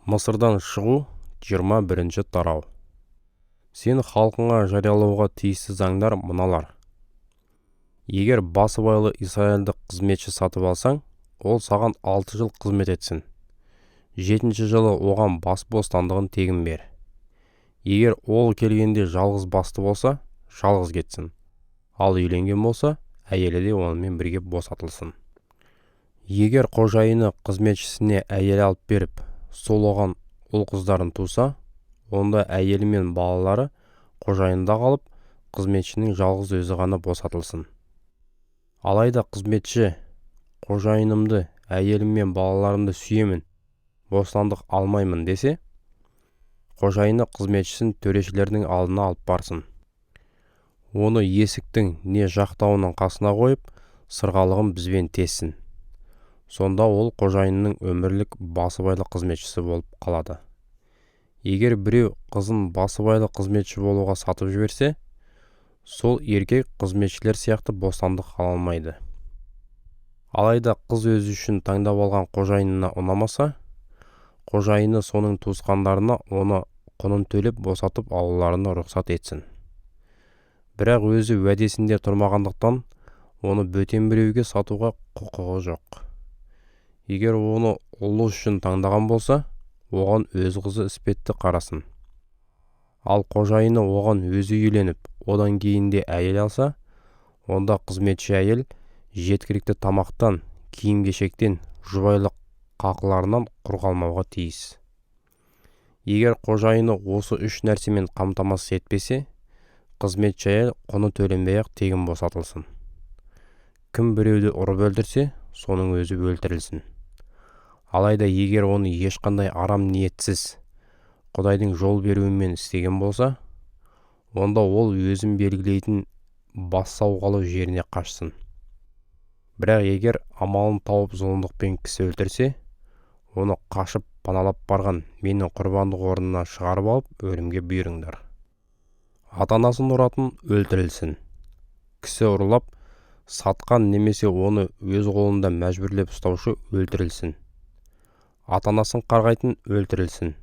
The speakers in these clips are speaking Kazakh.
Мысырдан шығу 21-ші тарау. Сен халқыңа жариялауға тиісті заңдар мыналар. Егер басыбайлы Израильді қызметші сатып алсаң, ол саған 6 жыл қызмет етсін. 7-ші жылы оған бас бостандығын тегін бер. Егер ол келгенде жалғыз басты болса, жалғыз кетсін. Ал үйленген болса, әйелі де онымен бірге босатылсын. Егер қожайыны қызметшісіне әйел алып беріп, сол оған ұл қыздарын туса, онда әйелі мен балалары қожайында қалып, қызметшінің жалғыз өзі ғана босатылсын. Алайда қызметші, қожайынымды, әйелім мен балаларымды сүйемін, бостандық алмаймын десе, қожайыны қызметшісін төрешілердің алдына алып барсын. Оны есіктің не жақтауының қасына қойып, сырғалығын бізбен тессін. Сонда ол қожайынның өмірлік басыбайлы қызметшісі болып қалады. Егер біреу қызын басыбайлы қызметші болуға сатып жіберсе, сол еркек қызметшілер сияқты бостандық ала алмайды. Алайда қыз өзі үшін таңдап алған қожайынына ұнамаса, қожайыны соның туысқандарына оны құнын төлеп босатып алуларына рұқсат етсін. Бірақ өзі уәдесінде тұрмағандықтан, оны бөтен біреуге сатуға құқығы жоқ. Егер оны ұлы үшін таңдаған болса, оған өз қызы іспетті қарасын. Ал қожайыны оған өзі үйленіп, одан кейінде әйел алса, онда қызметші әйел жеткілікті тамақтан, киім-кешектен, жұбайлық қақыларынан құр қалмауға тиіс. Егер қожайыны осы 3 нәрсемен қамтамасыз етпесе, қызметші әйел құны төленбей-ақ тегін босатылсын. Кім біреуді ұрып өлтірсе, соның өзі өлтірілсін. Алайда егер оны ешқандай арам ниетсіз Құдайдың жол беруімен істеген болса, онда ол өзін белгілейтін бас сауғалау жеріне қашсын. Бірақ егер амалын тауып зұлымдықпен кісі өлтірсе, оны қашып паналап барған менің құрбандық орнына шығарып алып, өлімге бұйырыңдар. Ата-анасын ұратын өлтірілсін. Кісі ұрлап, сатқан немесе оны өз қолында мәжбүрлеп ұстаушы өлтірілсін. Ата-анасын қарғайтын өлтірілсін.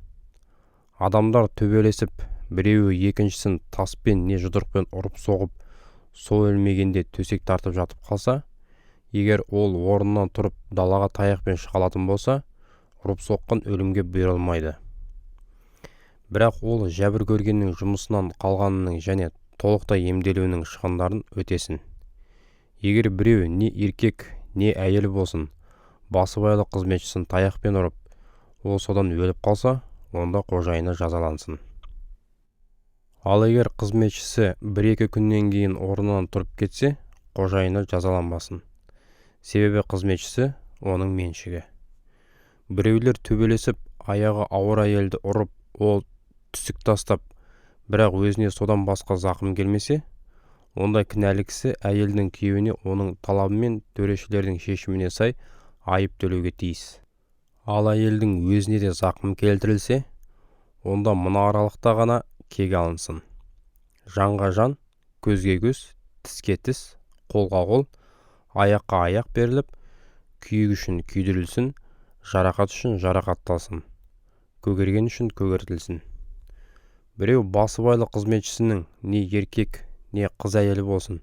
Адамдар төбелесіп, біреуі екіншісін таспен не жұдырықпен ұрып соғып, сол өлмегенде төсек тартып жатып қалса, егер ол орнынан тұрып далаға таяқпен шықалатын болса, ұрып соққан өлімге бұйырылмайды. Бірақ ол жәбір көргеннің жұмысынан қалғанының және толықтай емделуінің шығындарын өтесін. Егер біреу не еркек, не әйел болсын, басыбайлы қызметшісін таяқпен ұрып, ол содан өліп қалса, онда қожайыны жазалансын. Ал егер қызметшісі 1-2 күннен кейін орнынан тұрып кетсе, қожайыны жазаланбасын. Себебі қызметшісі оның меншігі. Біреулер төбелесіп, аяғы ауыр әйелді ұрып, ол түсік тастап, бірақ өзіне содан басқа зақым келмесе, онда кінәлі кісі әйелдің күйеуіне оның талабы мен төрешілердің шешіміне сай айып төлеуге тиіс. Ал әйелдің өзіне де зақым келтірілсе, онда мына аралықта ғана кек алынсын. Жанға жан, көзге көз, тіске тіс, қолға қол, аяққа аяқ беріліп, күйік үшін күйдірілсін, жарақат үшін жарақатталсын, көгерген үшін көгертілсін. Біреу басыбайлы қызметшісінің не еркек, не қыз әйелі болсын,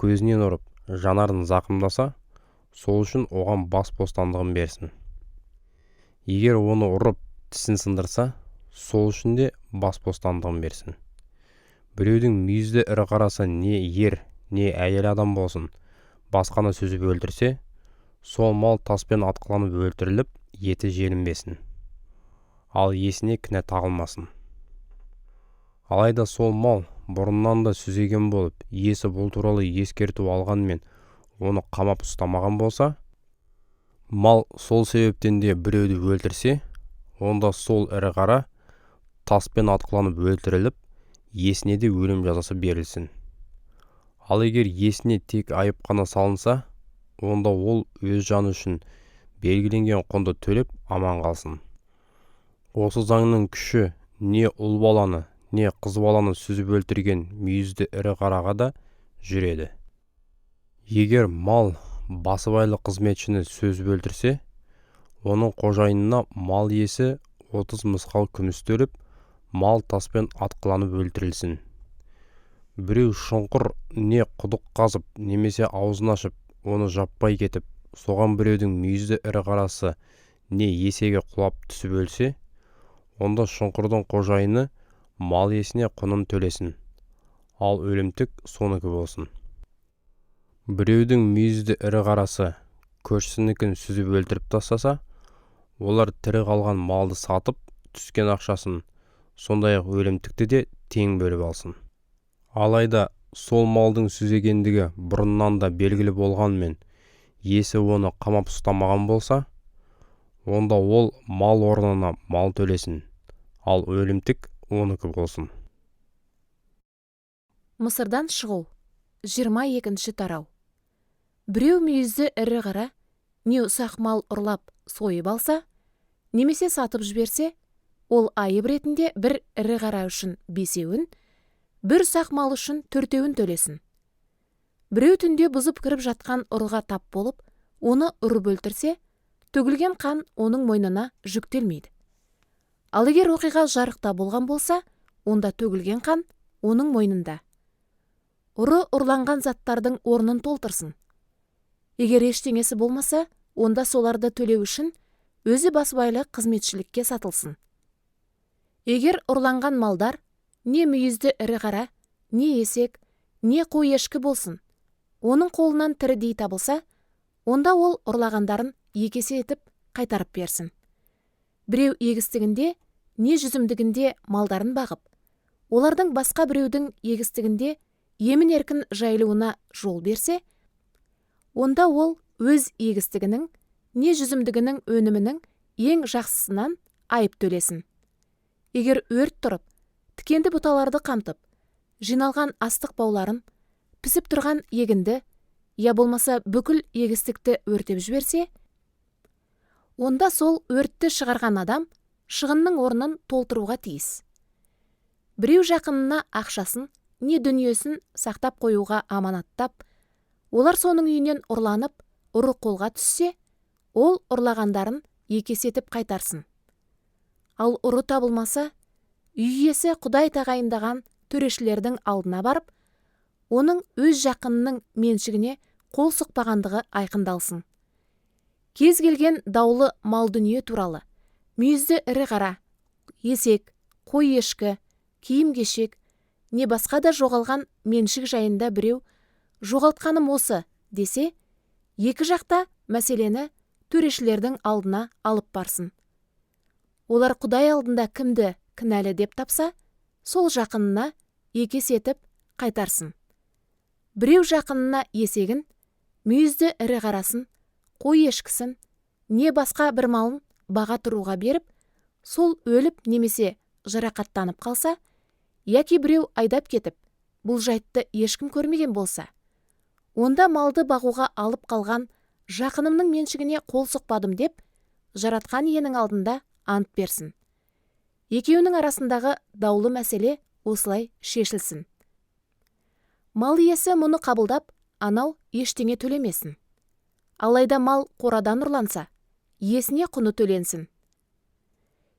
көзінен ұрып, жанарын зақымдаса, сол үшін оған бас бостандығын берсін. Егер оны ұрып, тісін сындырса, сол үшін де бас бостандығын берсін. Біреудің мүйізді ірі қарасы не ер, не әйел адам болсын, басқаны сөзіп өлтірсе, сол мал таспен атқыланып өлтіріліп, еті желінбесін. Ал есіне кінә тағылмасын. Алайда сол мал бұрыннан да сүзеген болып, иесі бұл туралы ескерту алғанмен, оны қамап ұстамаған болса, мал сол себептен де біреуді өлтірсе, онда сол ірі қара таспен атқыланып өлтіріліп, есіне де өлім жазасы берілсін. Ал егер есіне тек айып қана салынса, онда ол өз жаны үшін белгіленген құнды төлеп аман қалсын. Осы заңның күші не ұл баланы, не қыз баланы сүзіп өлтірген мүйізді ірі қараға да жүреді. Егер мал басыбайлы қызметшіні сөзіп өлтірсе, оның қожайынына мал иесі 30 мысқал күміс төлеп, мал таспен атқыланып өлтірілсін. Біреу шұңқыр не құдық қазып, немесе аузын ашып, оны жаппай кетіп, соған біреудің мүйізді ірі қарасы не есеге құлап түсіп өлсе, онда шұңқырдың қожайыны мал иесіне құнын төлесін, ал өлімтік соныкі болсын. Біреудің мүйізді ірі қарасы көршісінікін сүзіп өлтіріп тастаса, олар тірі қалған малды сатып, түскен ақшасын, сондай-ақ өлімтікті де тең бөліп алсын. Алайда сол малдың сүзегендігі бұрыннан да белгілі болғанмен, иесі оны қамап ұстамаған болса, онда ол мал орнына мал төлесін, ал өлімтік оныкі болсын. Мысырдан шығу. 22-ші тарау. Біреу мүйізді ірі қара, не ұсақ мал ұрлап сойып алса, немесе сатып жіберсе, ол айып ретінде бір ірі қара үшін 5-еуін, бір ұсақ мал үшін 4-еуін төлесін. Біреу түнде бұзып кіріп жатқан ұрыға тап болып, оны ұрып өлтірсе, төгілген қан оның мойнына жүктелмейді. Ал егер оқиға жарықта болған болса, онда төгілген қан оның мойнында. Ұры ұрланған заттардың орнын толтырсын. Егер ештеңесі болмаса, онда соларды төлеу үшін өзі басбайлы қызметшілікке сатылсын. Егер ұрланған малдар не мүйізді ірі қара, не есек, не қой ешкі болсын, оның қолынан тірідей табылса, онда ол ұрлағандарын 2 есе етіп қайтарып берсін. Біреу егістігінде, не жүзімдігінде малдарын бағып, олардың басқа біреудің егістігінде емін-еркін жайылуына жол берсе, онда ол өз егістігінің, не жүзімдігінің өнімінің ең жақсысынан айып төлесін. Егер өрт тұрып, тікенді бұталарды қамтып, жиналған астық бауларын, пісіп тұрған егінді, я болмаса бүкіл егістікті өртеп жіберсе, онда сол өртті шығарған адам шығынның орнын толтыруға тиіс. Біреу жақынына ақшасын, не дүниесін сақтап қоюға аманаттап, олар соның үйінен ұрланып, ұры қолға түссе, ол ұрлағандарын 2 есе етіп қайтарсын. Ал ұры табылмаса, үй иесі Құдай тағайындаған төрешілердің алдына барып, оның өз жақынының меншігіне қол сұқпағандығы айқындалсын. Кез келген даулы мал дүние туралы, мүйізді ірі қара, есек, қой ешкі, киім-кешек, не басқа да жоғалған меншік жайында біреу жоғалтқаным осы десе, 2 жақта мәселені төрешілердің алдына алып барсын. Олар Құдай алдында кімді кінәлі деп тапса, сол жақынына 2 есе етіп қайтарсын. Біреу жақынына есегін, мүйізді ірі қарасын, қой ешкісін, не басқа бір малын баға тұруға беріп, сол өліп немесе жарақаттанып қалса, яки біреу айдап кетіп, бұл жайтты ешкім көрмеген болса, онда малды бағуға алып қалған жақынымның меншігіне қол сұқпадым деп, жаратқан иенің алдында ант берсін. Екеуінің арасындағы даулы мәселе осылай шешілсін. Мал иесі мұны қабылдап, анау ештеңе төлемесін. Алайда мал қорадан ұрланса, иесіне құны төленсін.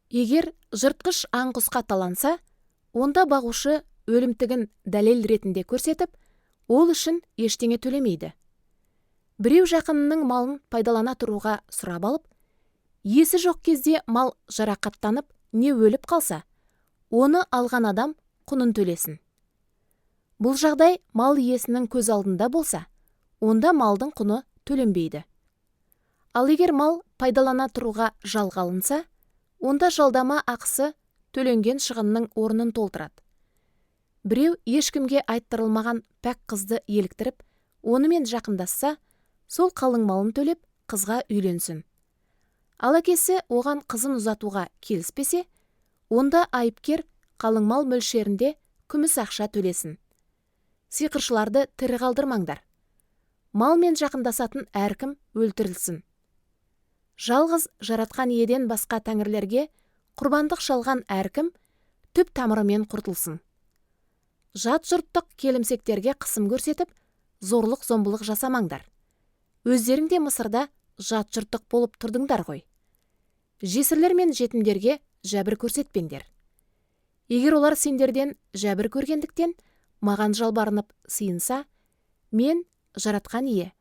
Егер жыртқыш аң-құсқа таланса, онда бағушы өлімтігін дәлел ретінде көрсетіп, ол үшін ештеңе төлемейді. Біреу жақынының малын пайдалана тұруға сұрап алып, иесі жоқ кезде мал жарақаттанып не өліп қалса, оны алған адам құнын төлесін. Бұл жағдай мал иесінің көз алдында болса, онда малдың құны төленбейді. Ал егер мал пайдалана тұруға жалға алынса, онда жалдама ақысы төленген шығынның орнын толтырады. Біреу ешкімге айттырылмаған пәк қызды еліктіріп, онымен жақындасса, сол қалың малын төлеп, қызға үйленсін. Ал әкесі оған қызын ұзатуға келіспесе, онда айыпкер қалың мал мөлшерінде күміс ақша төлесін. Сиқыршыларды тірі қалдырмаңдар. Малмен жақындасатын әркім өлтірілсін. Жалғыз жаратқан иеден басқа тәңірлерге құрбандық шалған әркім түп тамырымен құртылсын. Жат жұрттық келімсектерге қысым көрсетіп, зорлық-зомбылық жасамаңдар. Өздерің де Мысырда жат жұрттық болып тұрдыңдар ғой. Жесірлер мен жетімдерге жәбір көрсетпеңдер. Егер олар сендерден жәбір көргендіктен маған жалбарынып сыйынса, мен, жаратқан ие,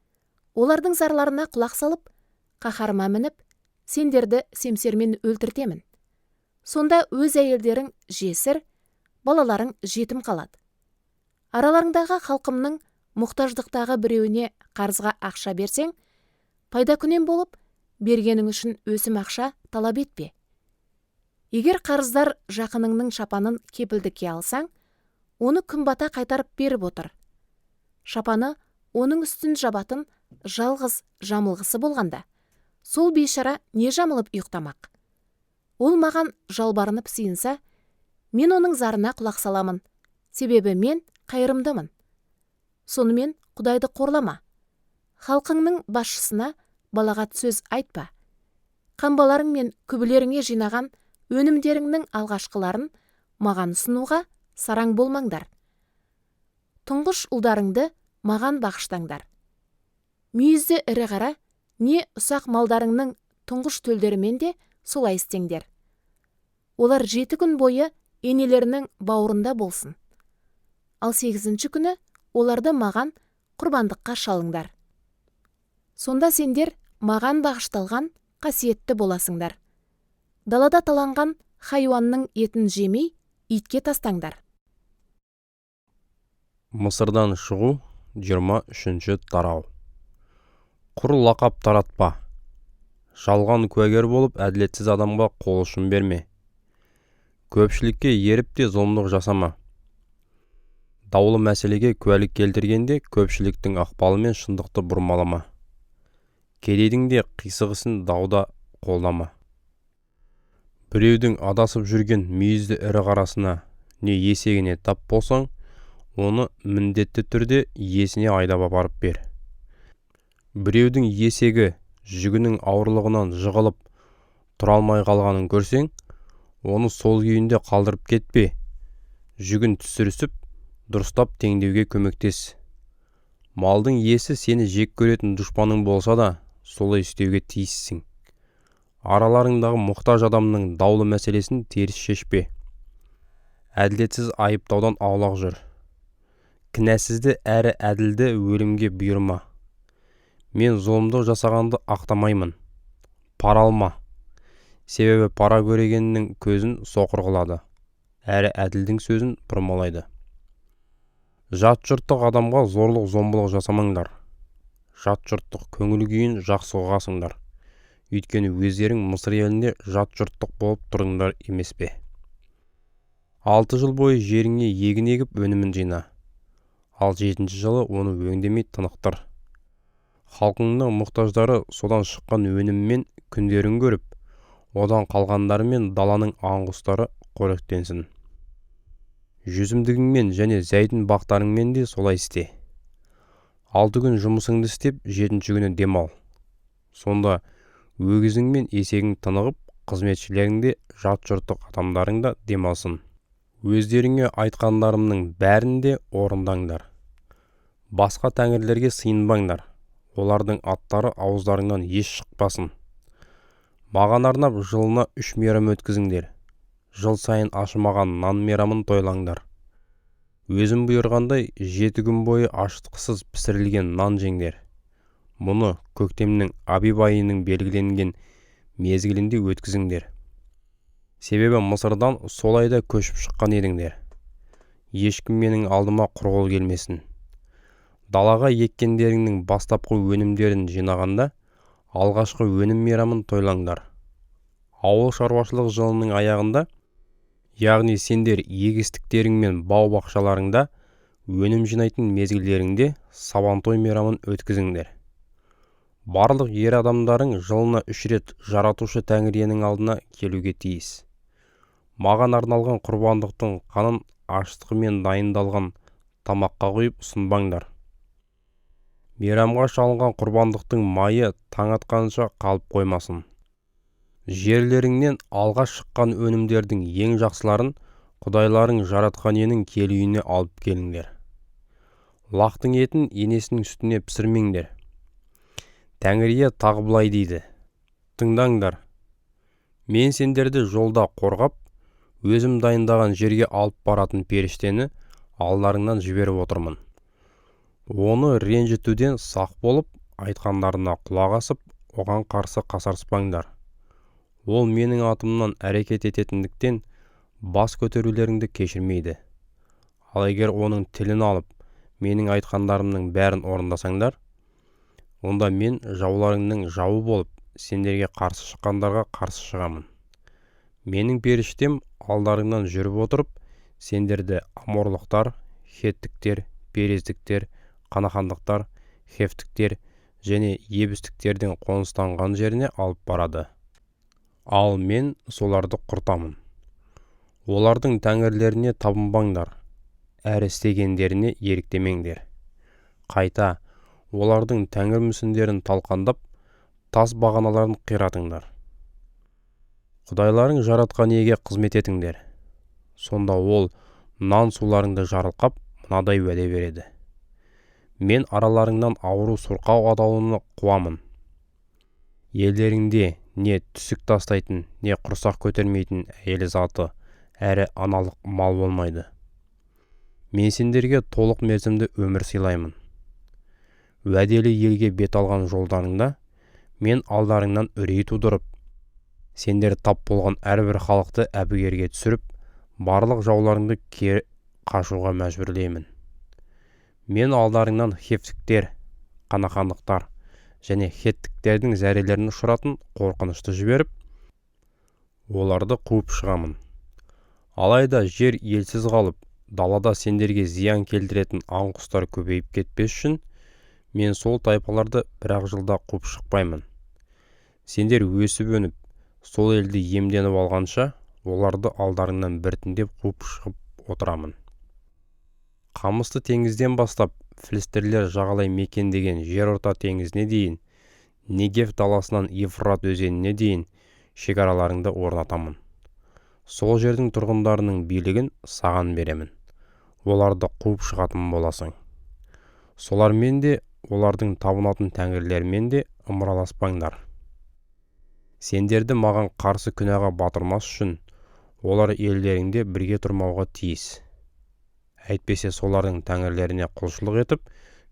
олардың зарларына құлақ салып, қаһарыма мініп, сендерді семсермен өлтіртемін. Сонда өз әйелдерің жесір, балаларың жетім қалады. Араларыңдағы халқымның мұқтаждықтағы біреуіне қарызға ақша берсең, пайда күнен болып, бергенің үшін өсім ақша талап етпе. Егер қарыздар жақыныңның шапанын кепілдікке алсаң, оны күн бата қайтарып беріп отыр. Шапаны оның үстін жабатын жалғыз жамылғысы болғанда, сол бейшара не жамылып ұйықтамақ? Ол маған жалбарынып сыйынса, мен оның зарына құлақ саламын, себебі мен қайырымдымын. Сонымен Құдайды қорлама. Халқыңның басшысына балағат сөз айтпа. Қамбаларың мен күбілеріңе жинаған өнімдеріңнің алғашқыларын маған ұсынуға сараң болмаңдар. Тұңғыш ұлдарыңды маған бағыштаңдар. Мүйізді ірі қара, не ұсақ малдарыңның тұңғыш төлдерімен де солай істеңдер. Олар 7 күн бойы енелерінің бауырында болсын. Ал 8-ші күні оларды маған құрбандыққа шалыңдар. Сонда сендер маған бағышталған қасиетті боласыңдар. Далада таланған хайуанның етін жемей, итке тастаңдар. Мысырдан шығу 23-ші тарау. Құр лақап таратпа. Жалған куәгер болып, әділетсіз адамға қол ұшын берме. Көпшілікке еріп те зұлымдық жасама. Даулы мәселеге куәлік келтіргенде көпшіліктің ықпалымен шындықты бұрмалама. Кедейдің де қисығысын дауда қолдама. Біреудің адасып жүрген мүйізді ірі қарасына не есегіне тап болсаң, оны міндетті түрде иесіне айдап апарып бер. Біреудің есегі жүгінің ауырлығынан жығылып тұра алмай қалғанын көрсең, оны сол күйінде қалдырып кетпе. Жүгін түсірісіп, дұрыстап теңдеуге көмектес. Малдың иесі сені жек көретін дұшпаның болса да, солай істеуге тиіссің. Араларыңдағы мұқтаж адамның даулы мәселесін теріс шешпе. Әділетсіз айыптаудан аулақ жүр. Кінәсізді әрі әділді өлімге бұйырма. Мен зұлымдық жасағанды ақтамаймын. Пара алма. Себебі пара көрегеннің көзін соқыр қылады, әрі әділдің сөзін бұрмалайды. Жат жұрттық адамға зорлық зомбылық жасамаңдар. Жат жұрттық көңіл күйін жақсы ұғасыңдар. Өйткені өздерің Мысыр елінде жат жұрттық болып тұрыңдар емес пе? 6 жыл бойы жеріңе егін егіп өнімін жина. Ал 7-ші жылы оны өңдемей тынықтыр. Халқыңның мұқтаждары содан шыққан өніммен күндерін көріп, одан қалғандарымен даланың аңғустары қоректенсін. Жүзімдігіңмен және зәйтін бақтарыңмен де солай істе. 6 күн жұмысыңды істеп, 7-ші күні демал. Сонда өгізің мен есегің тынығып, қызметшілеріңде жат жұрттық адамдарың да демалсын. Өздеріңе айтқандарымның бәрін де орындаңдар. Басқа тәңірлерге сыйынбаңдар. Олардың аттары ауыздарыңнан еш шықпасын. Маған арнап жылына 3 мейрам өткізіңдер. Жыл сайын ашымаған нан мейрамын тойлаңдар. Өзім бұйырғандай 7 күн бойы аштықсыз пісірілген нан жеңдер. Мұны көктемнің Абиб айының белгіленген мезгілінде өткізіңдер. Себебі Мысырдан сол айда көшіп шыққан едіңдер. Ешкім менің алдыма құр қол келмесін. Далаға еккендеріңнің бастапқы өнімдерін жинағанда, алғашқы өнім мейрамын тойлаңдар. Ауыл шаруашылық жылының аяғында, яғни сендер егістіктерің мен бау-бақшаларыңда өнім жинайтын мезгілдеріңде сабантой мейрамын өткізіңдер. Барлық ер адамдарың жылына 3 рет жаратушы Тәңіренің алдына келуге тиіс. Маған арналған құрбандықтың қанын аштығымен дайындалған тамаққа құйып ұсынбаңдар. Мейрамға шалынған құрбандықтың майы таң атқанша қалып қоймасын. Жерлеріңнен алға шыққан өнімдердің ең жақсыларын құдайларың жаратқан енің келуіне алып келіңдер. Лақтың етін енесінің сүтіне пісірмеңдер. Тәңірие тағы былай дейді: тыңдаңдар, Мен сендерді жолда қорғап, өзім дайындаған жерге алып баратын періштені алдарыңнан жіберіп отырмын. Оны ренжітуден сақ болып, айтқандарына құлақ асып, оған қарсы қасарыспаңдар. Ол менің атымнан әрекет ететіндіктен бас көтерулеріңді кешірмейді. Ал егер оның тілін алып, менің айтқандарымның бәрін орындасаңдар, онда мен жауларыңның жауы болып, сендерге қарсы шыққандарға қарсы шығамын. Менің періштем алдарыңнан жүріп отырып, сендерді аморлықтар, хеттіктер, перездіктер, қанахандықтар, хефтіктер және ебістіктердің қоныстанған жеріне алып барады. Ал мен соларды құртамын. Олардың тәңірлеріне табынбаңдар, әрі істегендеріне еріктемеңдер. Қайта, олардың тәңір мүсіндерін талқандап, тас бағаналарын қиратыңдар. Құдайларың жаратқан иеге қызмет етіңдер. Сонда ол нан суларыңды жарылқап, мынадай уәде береді. Мен араларыңнан ауру сұрқау атаулыны қуамын. Елдеріңде не түсік тастайтын, не құрсақ көтермейтін әйел заты, әрі аналық мал болмайды. Мен сендерге толық мерзімді өмір сыйлаймын. Уәделі елге бет алған жолдарыңда, мен алдарыңнан үрей тудырып, сендер тап болған әрбір халықты әбігерге түсіріп, барлық жауларыңды кері қашуға мәжбүрлеймін. Мен алдарыңнан хефтіктер, қанахандықтар және хеттіктердің зәрелерін ұшыратын қорқынышты жіберіп, оларды қуып шығамын. Алайда жер елсіз қалып, далада сендерге зиян келтіретін аң-құстар көбейіп кетпес үшін, мен сол тайпаларды бір-ақ жылда қуып шықпаймын. Сендер өсіп-өніп, сол елді емденіп алғанша, оларды алдарыңнан біртіндеп қуып шығып отырамын. Қамысты теңізден бастап, филистерлер жағалай мекендеген жерорта теңізіне дейін, Негев даласынан Евфрат өзеніне дейін шекараларыңды орнатамын. Сол жердің тұрғындарының билігін саған беремін. Оларды қуып шығатын боласың. Солармен де, олардың табынатын тәңірлермен де ымыраласпаңдар. Сендерді маған қарсы күнәға батырмас үшін, олар елдеріңде бірге тұрмауға тиіс. Әйтпесе солардың тәңірлеріне құлшылық етіп,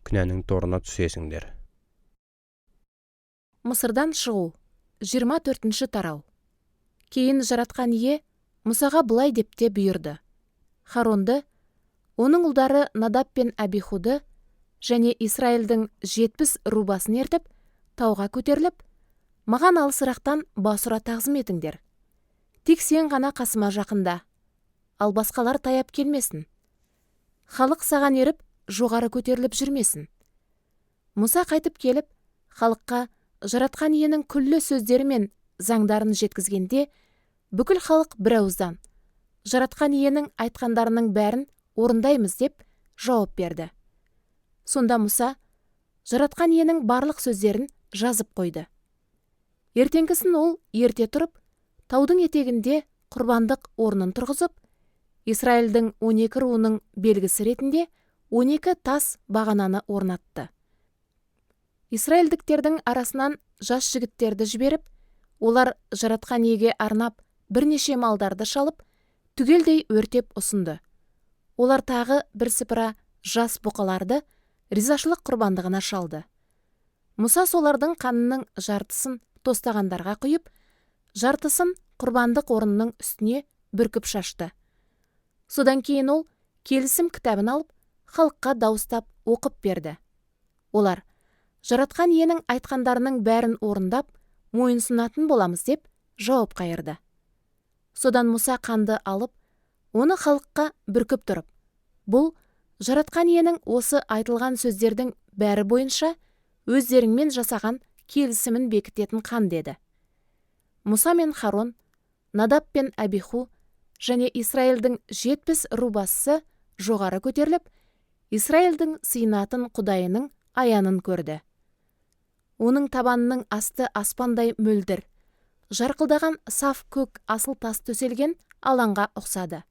күнәнің торына түсесіңдер. Мысырдан шығу 24-ші тарау. Кейін жаратқан ие Мұсаға былай деп те бұйырды. Харонды, оның ұлдары Надап пен Абихуды және Исраилдің 70 рубасын ертіп, тауға көтеріліп, маған алысырақтан басыра тағзым етіңдер. Тек сен ғана қасыма жақында, ал басқалар таяп келмесін. Халық саған еріп, жоғары көтеріліп жүрмесін. Мұса қайтып келіп, халыққа жаратқан иенің күллі сөздері мен заңдарын жеткізгенде, бүкіл халық бір ауыздан жаратқан иенің айтқандарының бәрін орындаймыз деп жауап берді. Сонда Мұса жаратқан иенің барлық сөздерін жазып қойды. Ертеңгісін ол ерте тұрып, таудың етегінде құрбандық орнын тұрғызып, Исраилдің 12 руының белгісі ретінде 12 тас бағананы орнатты. Исраилдіктердің арасынан жас жігіттерді жіберіп, олар жаратқан иеге арнап бірнеше малдарды шалып, түгелдей өртеп ұсынды. Олар тағы бірсыпыра жас бұқаларды ризашылық құрбандығына шалды. Мұса солардың қанының жартысын тостағандарға құйып, жартысын құрбандық орнының үстіне бүркіп шашты. Содан кейін ол келісім кітабын алып, халыққа дауыстап оқып берді. Олар жаратқан иенің айтқандарының бәрін орындап, мойынсұнатын боламыз деп жауап қайырды. Содан Мұса қанды алып, оны халыққа бүркіп тұрып, бұл жаратқан иенің осы айтылған сөздердің бәрі бойынша өздеріңмен жасаған келісімін бекітетін қан деді. Мұса мен Харон, Надап пен Абиху және Исраилдің 70 рубасы жоғары көтеріліп, Исраилдің сыйынатын құдайының аянын көрді. Оның табанының асты аспандай мөлдір, жарқылдаған саф көк асыл тас төселген алаңға ұқсады.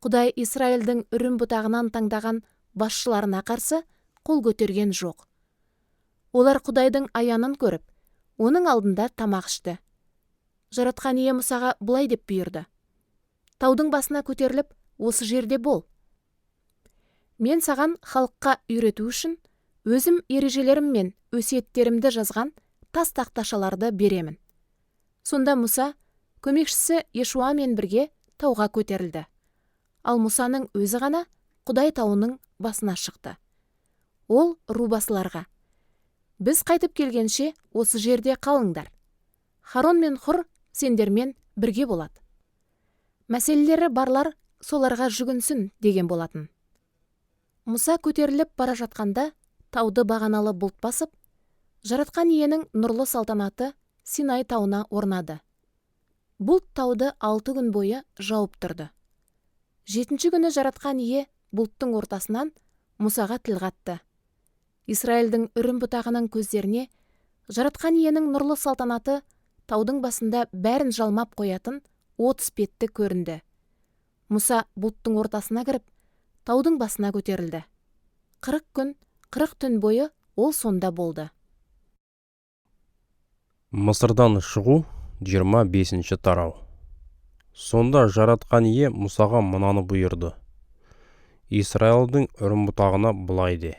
Құдай Исраилдің үрім бұтағынан таңдаған басшыларына қарсы қол көтерген жоқ. Олар Құдайдың аянын көріп, оның алдында тамақ ішті. жаратқан ие Мұсаға бұлай деп бұйырды: таудың басына көтеріліп, осы жерде бол. Мен саған халыққа үйрету үшін өзім ережелерім мен өсиеттерімді жазған тас тақташаларды беремін. Сонда Мұса көмекшісі Иешуамен бірге тауға көтерілді. Ал Мұсаның өзі ғана Құдай тауының басына шықты. Ол рубасыларға: біз қайтып келгенше осы жерде қалыңдар. Харон мен Хур сендермен бірге болады. Мәселелері барлар соларға жүгінсін деген болатын. Мұса көтеріліп бара жатқанда тауды бағаналы бұлт басып, жаратқан иенің нұрлы салтанаты Синай тауына орнады. Бұлт тауды 6 күн бойы жауып тұрды. 7-ші күні жаратқан ие бұлттың ортасынан Мұсаға тіл қатты. Исраильдің үрім бұтағының көздеріне жаратқан иенің нұрлы салтанаты таудың басында бәрін жалмап қоятын 30 бетті көрінді. Мұса бұлттың ортасына кіріп, таудың басына көтерілді. 40 күн, 40 түн бойы ол сонда болды. Мысырдан шығу 25-ші тарау. Сонда жаратқан ие Мұсаға мынаны бұйырды: Исраилдің үрім бұтағына былай де: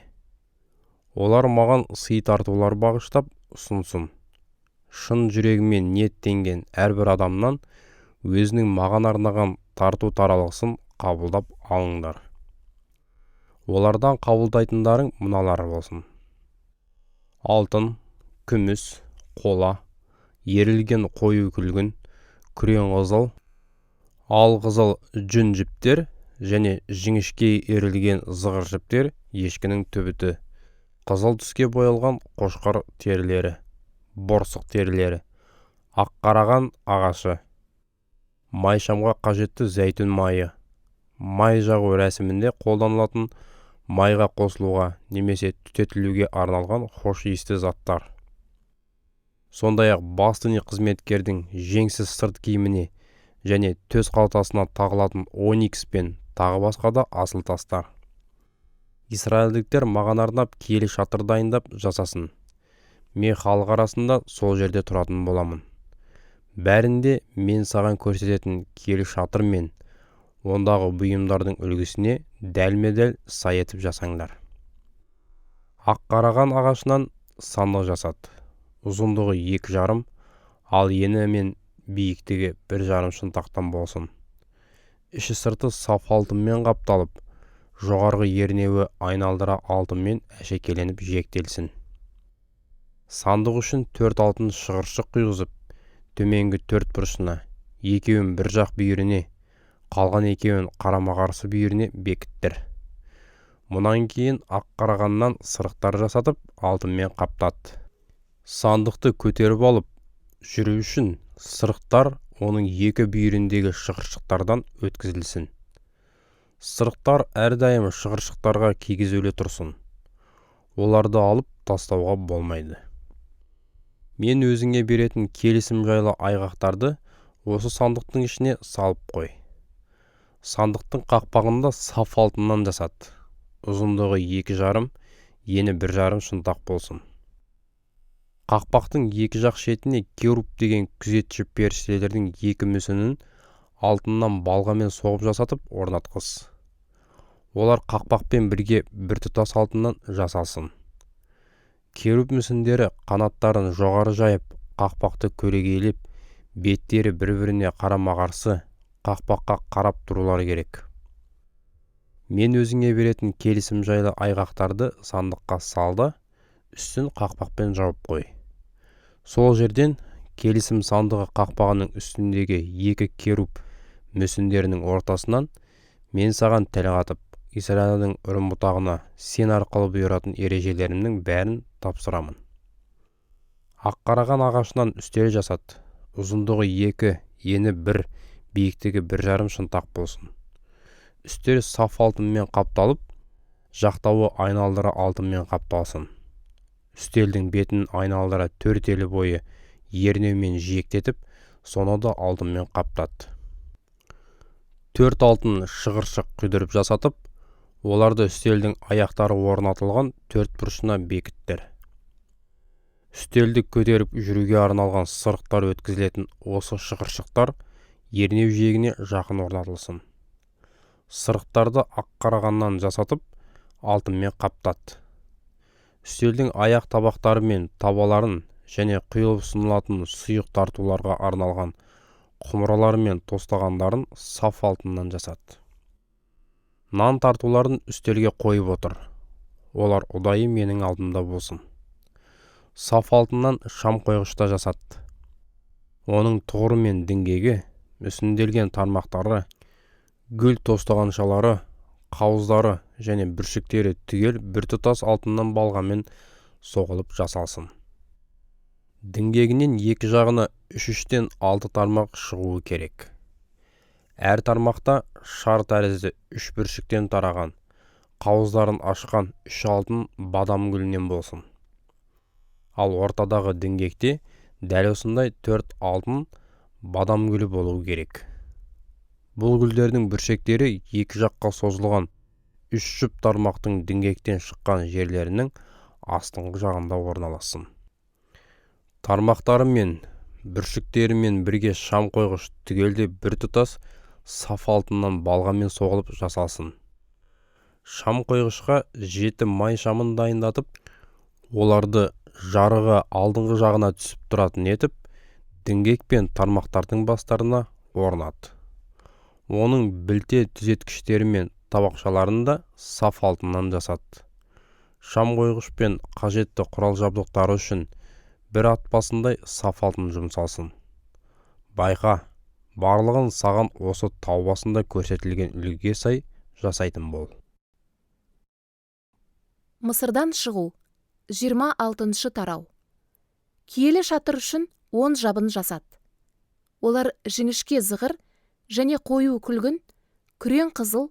олар маған сый тартулар бағыштап ұсынсын. Шын жүрегімен ниеттенген әрбір адамнан өзінің маған арнаған тарту таралғысын қабылдап алыңдар. Олардан қабылдайтындарың мыналар болсын: алтын, күміс, қола, ерілген қою күлгін, күрең қызыл, ал қызыл жүн жіптер және жіңішке ерілген зығыр жіптер, ешкінің түбіті, қызыл түске боялған қошқар терілері, борсық терілері, аққараған ағашы, майшамға қажетті зәйтүн майы, май жағу рәсімінде қолданылатын майға қосылуға немесе түтетілуге арналған хош иісті заттар. Сондай-ақ бастыни қызметкердің жеңсіз сырт киіміне және төс қалтасына тағылатын оникс пен тағы басқа да асыл тастар. Исраилдіктер маған арнап киелі шатыр дайындап жасасын. Мен халық арасында сол жерде тұратын боламын. Бәрінде мен саған көрсететін киелі шатыр мен ондағы бұйымдардың үлгісіне дәлме-дәл сай етіп жасаңдар. Аққараған ағашынан сандық жасат. Ұзындығы 2,5, ал ені мен биіктігі 1,5 шынтақтан болсын. Іші сырты саф алтынмен қапталып, жоғарғы ернеуі айналдыра алтынмен әшекеленіп жиектелсін. Сандық үшін 4 алтын шығыршық құйғызып, төменгі 4 бұрышына, екеуін бір жақ бүйіріне, қалған екеуін қарама-қарсы бүйіріне бекіттір. Мұнан кейін аққарағаннан сырықтар жасатып, алтынмен қаптат. Сандықты көтеріп алып, жүру үшін сырықтар оның екі бүйіріндегі шығыршықтардан өткізілсін. Сырықтар әрдайым шығыршықтарға кигізулі тұрсын. Оларды алып тастауға болмайды. Мен өзіңе беретін келісім жайлы айғақтарды осы сандықтың ішіне салып қой. Сандықтың қақпағында саф алтыннан жасат. Ұзындығы 2,5, ені 1,5 шынтақ болсын. Қақпақтың екі жақ шетіне керуб деген күзетші періштелердің екі мүсінін алтыннан балғамен соғып жасатып орнатқыз. Олар қақпақпен бірге біртұтас алтыннан жасалсын. Керуб мүсіндері қанаттарын жоғары жайып, қақпақты көрегейлеп, беттері бір-біріне қарама-қарсы қақпаққа қарап тұрулары керек. Мен өзіңе беретін келісім жайлы айғақтарды сандыққа салды, үстін қақпақпен жауып қой. Сол жерден келісім сандығы қақпағының үстіндегі екі керуб мүсіндерінің ортасынан мен саған тіл қатып, Исраилдің үрім бұтағына сен арқылы бұйыратын ережелерімнің бәрін тапсырамын. Аққараған ағашынан үстел жасат. Ұзындығы 2, ені 1, биіктігі 1,5 шынтақ болсын. Үстел саф алтынмен қапталып, жақтауы айналдыра алтынмен қапталсын. Үстелдің бетін айналдыра 4 елі бойы ернеумен жиектетіп, соны да алтынмен қаптат. 4 алтын шығыршық құйдырып жасатып, оларды үстелдің аяқтары орнатылған 4 бұрышына бекіттір. Үстелді көтеріп жүруге арналған сырықтар өткізілетін осы шығыршықтар ернеу жиегіне жақын орнатылсын. Сырықтарды ақ қарағаннан жасатып, алтынмен қаптат. Үстелдің аяқ табақтары мен табаларын және құйылып ұсынылатын сұйық тартуларға арналған құмыралар мен тостағандарын саф алтыннан жасат. Нан тартуларын үстелге қойып отыр. Олар ұдайы менің алдымда болсын. Саф алтыннан шам қойғышта жасат. Оның тұғыры мен діңгегі, мүсінделген тармақтары, гүл тостағаншалары, қауыздары және бүршіктері түгел біртұтас алтыннан балғамен соғылып жасалсын. Діңгегінен екі жағына 3-3-тен 6 тармақ шығуы керек. Әр тармақта шар тәрізді 3 бүршіктен тараған, қауыздарын ашқан 3 алтын бадам гүлінен болсын. Ал ортадағы діңгекте дәл осындай 4 алтын бадам гүлі болуы керек. Бұл гүлдердің бүршектері екі жаққа созылған 3 жұп тармақтың діңгектен шыққан жерлерінің астыңғы жағында орналассын. Тармақтары мен бүршіктерімен бірге шам қойғыш түгелде біртұтас саф алтыннан балғамен соғылып жасалсын. Шам қойғышқа 7 май шамын дайындатып, оларды жарығы алдыңғы жағына түсіп тұратын етіп, діңгек пен тармақтардың бастарына орнат. Оның білте түзеткіштері мен табақшаларын да саф алтыннан жасат. Шам қойғыш пен қажетті құрал жабдықтары үшін бір ат басындай саф алтын жұмсалсын. Байқа, барлығын саған осы тау басында көрсетілген үлгіге сай жасайтын бол. Мысырдан шығу 26 тарау. Киелі шатыр үшін 10 жабын жасат. Олар жіңішке зығыр және қою күлгін, күрең қызыл,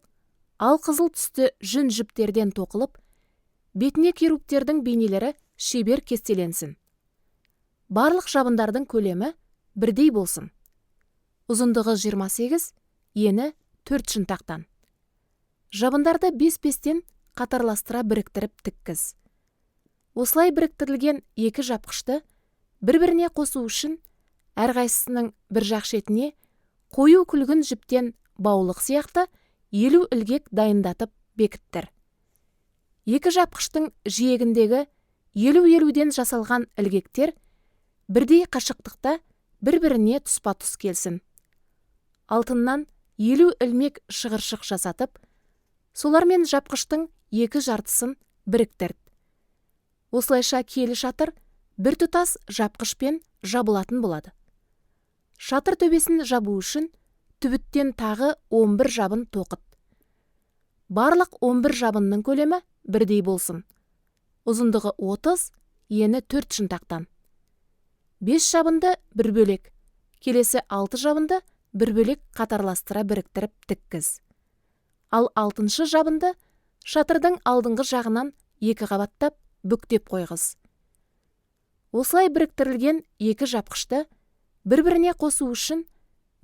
ал қызыл түсті жүн жіптерден тоқылып, бетіне керубтердің бейнелері шебер кестеленсін. Барлық жабындардың көлемі бірдей болсын. Ұзындығы 28, ені 4 шынтақтан. Жабындарды 5-5-тен қатарластыра біріктіріп тіккіз. Осылай біріктірілген екі жапқышты бір-біріне қосу үшін әрқайсысының бір жақ шетіне қою күлгін жіптен баулық сияқты 50 ілгек дайындатып бекіттір. Екі жапқыштың жиегіндегі 50-50-ден жасалған ілгектер бірдей қашықтықта бір-біріне тұспа-тұс келсін. Алтыннан 50 ілмек шығыршық жасатып, солармен жапқыштың екі жартысын біріктірді. Осылайша киелі шатыр біртұтас жапқышпен жабылатын болады. Шатыр төбесін жабу үшін түбіттен тағы 11 жабын тоқыт. Барлық 11 жабынның көлемі бірдей болсын. Ұзындығы 30, ені 4 шынтақтан. 5 жабынды бір бөлек, келесі 6 жабынды бір бөлек қатарластыра біріктіріп тіккіз. Ал 6-шы жабынды шатырдың алдыңғы жағынан 2 қабаттап бүктеп қойғыз. Осылай біріктірілген екі жапқышты бір-біріне қосу үшін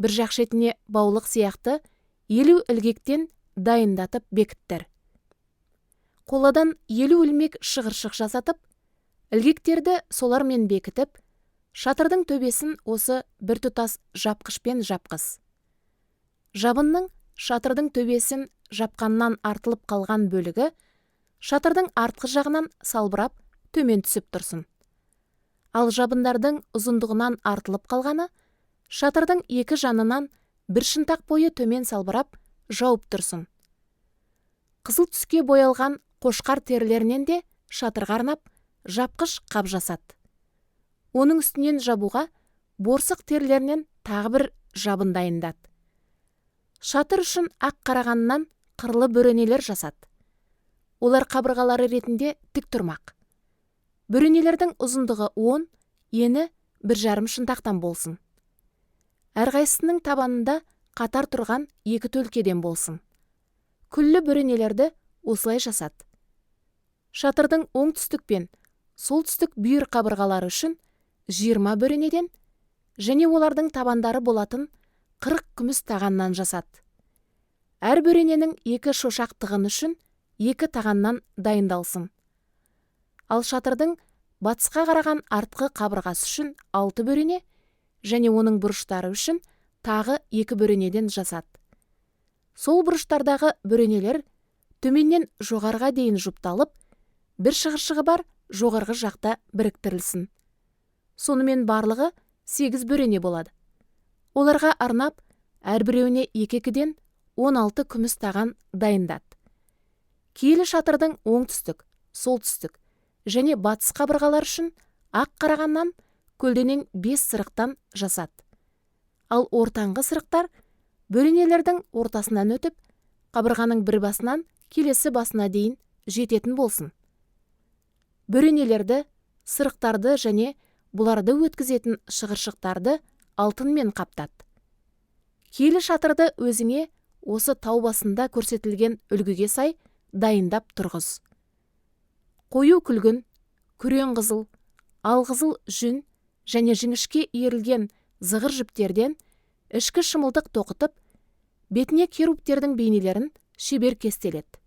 бір жақ шетіне баулық сияқты 50 ілгектен дайындатып бекіттір. Қоладан 50 ілмек шығыршық жасатып, ілгектерді солармен бекітіп, шатырдың төбесін осы біртұтас жапқышпен жапқыз. Жабынның шатырдың төбесін жапқаннан артылып қалған бөлігі шатырдың артқы жағынан салбырап төмен түсіп тұрсын. Ал жабындардың ұзындығынан артылып қалғаны шатырдың екі жанынан бір шынтақ бойы төмен салбырап жауып тұрсын. Қызыл түске боялған қошқар терілерінен де шатырға арнап жапқыш қап жасат. Оның үстінен жабуға борсық терілерінен тағы бір жабын дайындат. Шатыр үшін ақ қарағаннан қырлы бөренелер жасат. Олар қабырғалары ретінде тік тұрмақ. Бөренелердің ұзындығы 10, ені 1,5 шынтақтан болсын. Әрқайсысының табанында қатар тұрған 2 төлкеден болсын. Күллі бөренелерді осылай жасат. Шатырдың оңтүстік пен солтүстік бүйір қабырғалары үшін 20 бөренеден және олардың табандары болатын 40 күміс тағаннан жасат. Әр бөрененің 2 шошақ тығын үшін 2 тағаннан дайындалсын. Ал шатырдың батысқа қараған артқы қабырғасы үшін 6 бөрене және оның бұрыштары үшін тағы 2 бөренеден жасады. Сол бұрыштардағы бөренелер төменнен жоғарыға дейін жұпталып, бір шығыршығы бар жоғарғы жақта біріктірілсін. Сонымен барлығы 8 бөрене болады. Оларға арнап, әрбіреуіне 2-2-ден 16 күміс таған дайындады. Киелі шатырдың оңтүстік, солтүстік және батыс қабырғалар үшін ақ қарағаннан көлденең 5 сырықтан жасады. Ал ортаңғы сырықтар бөренелердің ортасынан өтіп, қабырғаның бір басынан келесі басына дейін жететін болсын. Бөренелерді, сырықтарды және бұларды өткізетін шығыршықтарды алтынмен қаптады. Киелі шатырды өзіңе осы тау басында көрсетілген үлгіге сай дайындап тұрғыз. Қою күлгін, күрең қызыл, алқызыл жүн және жіңішке иірілген зығыр жіптерден ішкі шымылдық тоқытып, бетіне керубтердің бейнелерін шебер кестеледі.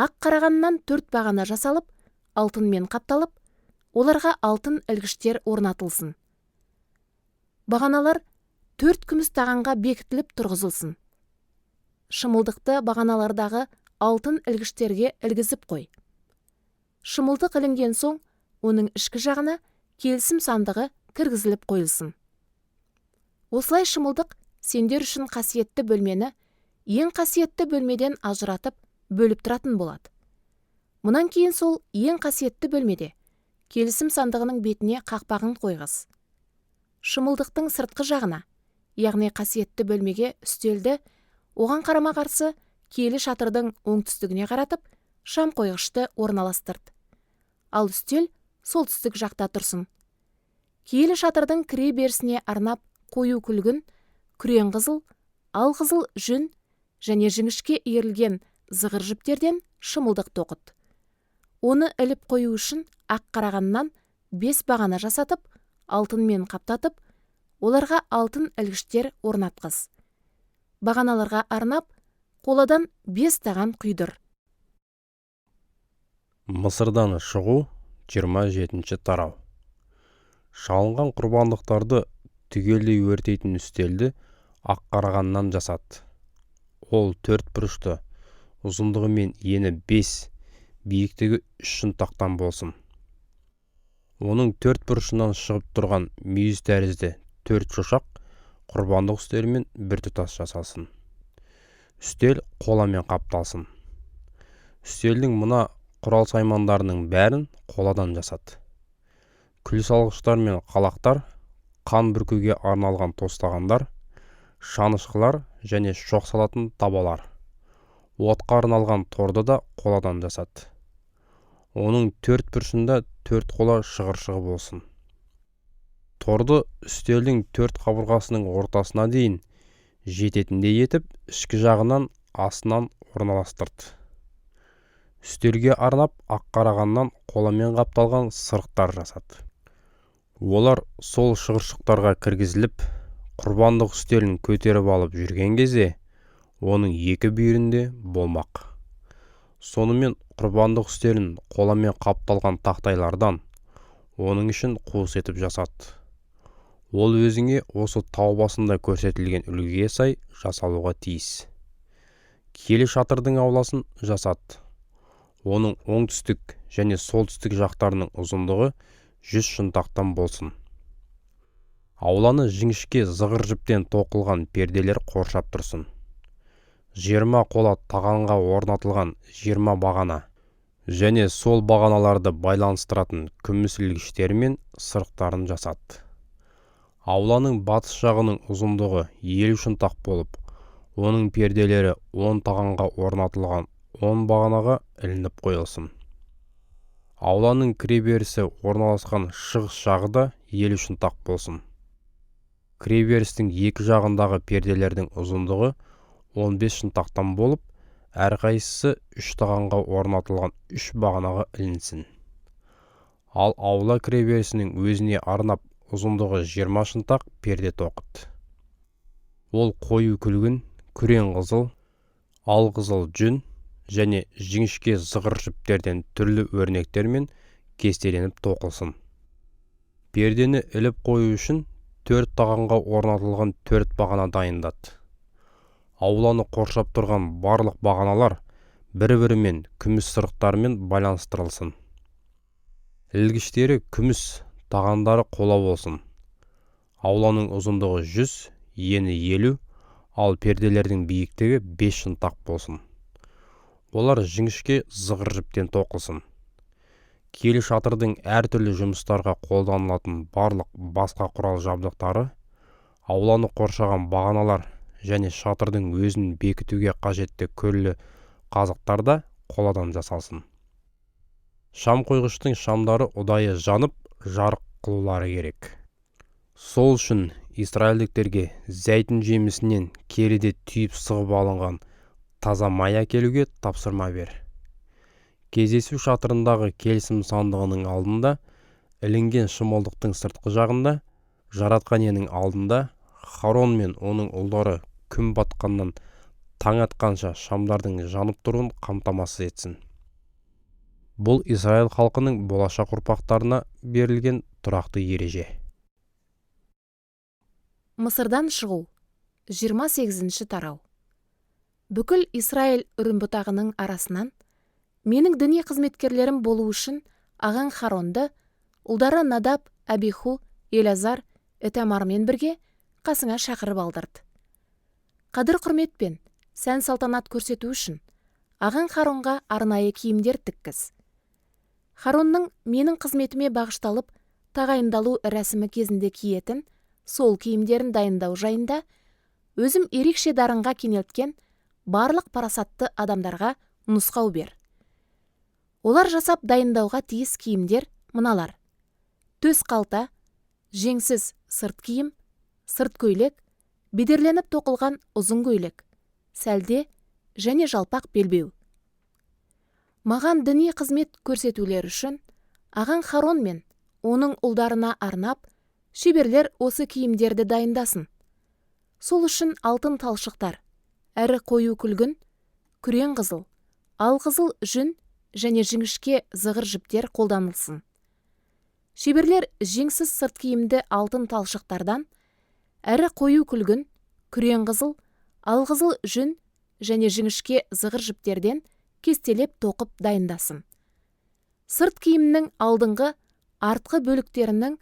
Ақ қарағаннан 4 бағана жасалып, алтынмен қапталып, оларға алтын ілгіштер орнатылсын. Бағаналар 4 күміс тағанға бекітіліп тұрғызылсын. Шымылдықты бағаналардағы алтын ілгіштерге ілгізіп қой. Шымылдық ілінген соң, оның ішкі жағына келісім сандығы кіргізіліп қойылсын. Осылай шымылдық сендер үшін қасиетті бөлмені ең қасиетті бөлмеден ажыратып бөліп тұратын болады. Мұнан кейін сол ең қасиетті бөлмеде келісім сандығының бетіне қақпағын қойғыз. Шымылдықтың сыртқы жағына, яғни қасиетті бөлмеге үстелді, оған қарама-қарсы киелі шатырдың оңтүстігіне қаратып, шам қойғышты орналастырды. Ал үстел солтүстік жақта тұрсын. Киелі шатырдың кіре берісіне арнап қою күлгін, күрең қызыл, алқызыл жүн және жіңішке иірілген зығыр жіптерден шымылдық тоқыт. Оны іліп қою үшін ақ қарағаннан 5 бағана жасатып, алтынмен қаптатып, оларға алтын ілгіштер орнатқыз. Бағаналарға арнап, қоладан 5 таған құйдыр. Мысырдан шығу 27-ші тарау. Шалынған құрбандықтарды түгелдей өртейтін үстелді ақ қарағаннан жасады. Ол 4 бұрышты, ұзындығы мен ені 5, биіктігі 3 шынтақтан болсын. Оның 4 бұрышынан шығып тұрған мүйіз тәрізді 4 шошақ құрбандық үстелімен біртұтас жасалсын. Үстел қоламен қапталсын. Үстелдің мына құрал саймандарының бәрін қоладан жасады. Күл салғыштар мен қалақтар, қан бүркуге арналған тостағандар, шанышқылар және шоқ салатын табалар. Отқа арналған торды да қоладан жасады. Оның 4 бұрышында 4 қола шығыршығы болсын. Торды үстелдің 4 қабырғасының ортасына дейін жететіндей етіп, ішкі жағынан астынан орналастырды. Үстелге арнап ақ қарағаннан қоламен қапталған сырықтар жасады. Олар сол шығыршықтарға кіргізіліп, құрбандық үстелін көтеріп алып жүрген кезде, оның 2 бүйірінде болмақ. Сонымен құрбандық үстелін қоламен қапталған тақтайлардан, оның ішін қуыс етіп жасады. Ол өзіңе осы тау басында көрсетілген үлгіге сай жасалуға тиіс. Киелі шатырдың ауласын жасады. Оның оңтүстік және солтүстік жақтарының ұзындығы 100 шынтақтан болсын. Ауланы жіңішке зығыр жіптен тоқылған перделер қоршап тұрсын. 20 қола тағанға орнатылған 20 бағана және сол бағаналарды байланыстыратын күміс ілгіштері мен сырықтарын жасады. Ауланың батыс жағының ұзындығы 50 шынтақ болып, оның перделері 10 тағанға орнатылған 10 бағанаға ілініп қойылсын. Ауланың кіреберісі орналасқан шығыс жағы да 50 шынтақ болсын. Кіреберістің екі жағындағы перделердің ұзындығы 15 шынтақтан болып, әрқайсысы 3 тағанға орнатылған 3 бағанаға ілінсін. Ал аула кіреберісінің өзіне арнап ұзындығы 20 шынтақ перде тоқыт. Ол қою күлгін, күрең қызыл, алқызыл жүн және жіңішке зығыр жіптерден түрлі өрнектермен кестеленіп тоқылсын. Пердені іліп қою үшін 4 тағанға орнатылған 4 бағана дайындады. Ауланы қоршап тұрған барлық бағаналар бір-бірімен күміс сырықтарымен байланыстырылсын. Ілгіштері күміс, тағандары қола болсын. Ауланың ұзындығы 100, ені 50, ал перделердің биіктігі 5 шынтақ болсын. Олар жіңішке зығыр жіптен тоқылсын. Киелі шатырдың әртүрлі жұмыстарға қолданылатын барлық басқа құрал жабдықтары, ауланы қоршаған бағаналар және шатырдың өзін бекітуге қажетті күрлі қазықтар да қоладан жасалсын. Шам қойғыштың шамдары ұдайы жанып, жарық қылулары керек. Сол үшін израильдіктерге зәйтүн жемісінен келіде түйіп сығып алынған таза май әкелуге тапсырма бер. Кездесу шатырындағы келісім сандығының алдында, ілінген шымылдықтың сыртқы жағында, жаратқан иенің алдында Харон мен оның ұлдары күн батқаннан таң атқанша шамдардың жанып тұруын қамтамасыз етсін. Бұл Израиль халқының болашақ ұрпақтарына берілген тұрақты ереже. Мысырдан шығу. 28-ші тарау. Бүкіл Израиль үрімбұтағының арасынан менің діни қызметкерлерім болу үшін ағаң Харонды, ұлдары Надаб, Абиху, Элазар, Этамармен бірге қасыңа шақырып алдырды. Қадір құрметпен сән салтанат көрсету үшін ағаң Харонға арнайы киімдер тіккіз. Харонның менің қызметіме бағышталып тағайындалу рәсімі кезінде киетін сол киімдерін дайындау жайында өзім ерекше дарынға кенелткен барлық парасатты адамдарға нұсқау бер. Олар жасап дайындауға тиіс киімдер мыналар: төс қалта, жеңсіз сырт киім, сырт көйлек, бедерленіп тоқылған ұзын көйлек, сәлде және жалпақ белбеу. Маған діни қызмет көрсетулер үшін ағаң Харон мен оның ұлдарына арнап шеберлер осы киімдерді дайындасын. Сол үшін алтын талшықтар, әрі қою күлгін, күрең қызыл, алқызыл жүн және жіңішке зығыр жіптер қолданылсын. Шеберлер жеңсіз сырт киімді алтын талшықтардан, әрі қою күлгін, күрең қызыл, алқызыл жүн және жіңішке зығыр жіптерден кестелеп тоқып дайындасын. Сырт киімнің алдыңғы, артқы бөліктерінің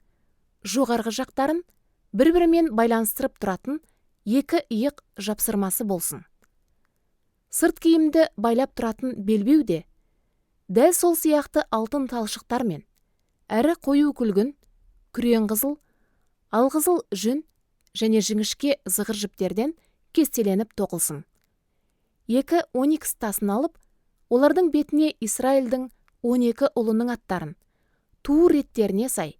жоғарғы жақтарын бір-бірімен байланыстырып тұратын екі иық жапсырмасы болсын. Сырт киімді байлап тұратын белбеу де дәл сол сияқты алтын талшықтармен, әрі қою күлгін, күрең қызыл, алқызыл жүн және жіңішке зығыр жіптерден кестеленіп тоқылсын. 2 оникс тасын алып, олардың бетіне Израильдің 12 ұлының аттарын туу реттеріне сай,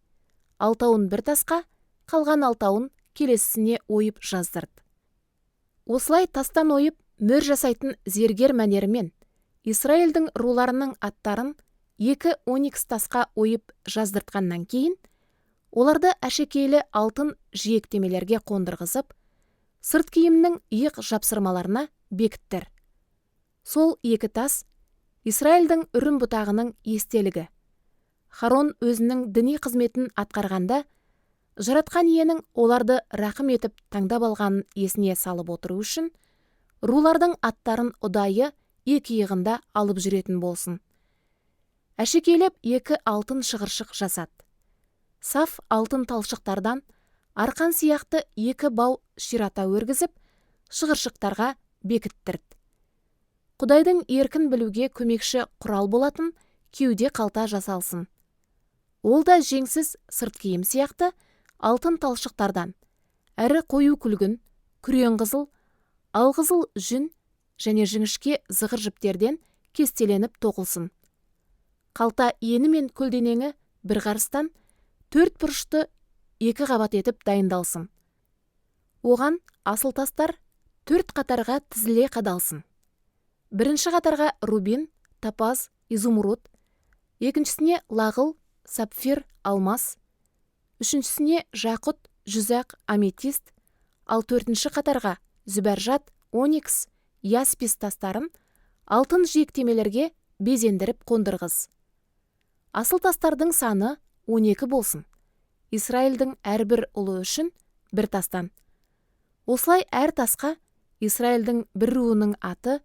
6-ын бір тасқа, қалған 6-ын келесісіне ойып жаздырды. Осылай тастан ойып мөр жасайтын зергер мәнерімен Израильдің руларының аттарын 2 оникс тасқа ойып жаздыртқаннан кейін, оларды әшекейлі алтын жиектемелерге қондырғызып, сырт киімнің иық жапсырмаларына бекіттір. Сол 2 тас Израильдің үрім бұтағының естелігі. Харон өзінің діни қызметін атқарғанда, жаратқан иенің оларды рақым етіп таңдап алғанын есіне салып отыру үшін, рулардың аттарын ұдайы 2 иығында алып жүретін болсын. Әшекейлеп 2 алтын шығыршық жасады. Саф алтын талшықтардан арқан сияқты 2 бау ширата өргізіп, шығыршықтарға бекіттірді. Құдайдың еркін білуге көмекші құрал болатын кеуде қалта жасалсын. Ол да жеңсіз сырт киім сияқты алтын талшықтардан, әрі қою күлгін, күрең қызыл, алқызыл жүн және жіңішке зығыр жіптерден кестеленіп тоқылсын. Қалта ені мен көлденеңі бір қарыстан 4 бұрышты 2 қабат етіп дайындалсын. Оған асыл тастар 4 қатарға тізіле қадалсын. Бірінші қатарға рубин, топаз, изумруд, екіншісіне лағыл, сапфир, алмас, үшіншісіне жақұт, жүзақ, аметист, ал 4-ші қатарға зүбәржат, оникс, яспис тастарын алтын жиектемелерге безендіріп қондырғыз. Асыл тастардың саны 12 болсын. Исраильдің әрбір ұлы үшін бір тастан. Осылай әр тасқа Исраильдің бір руының аты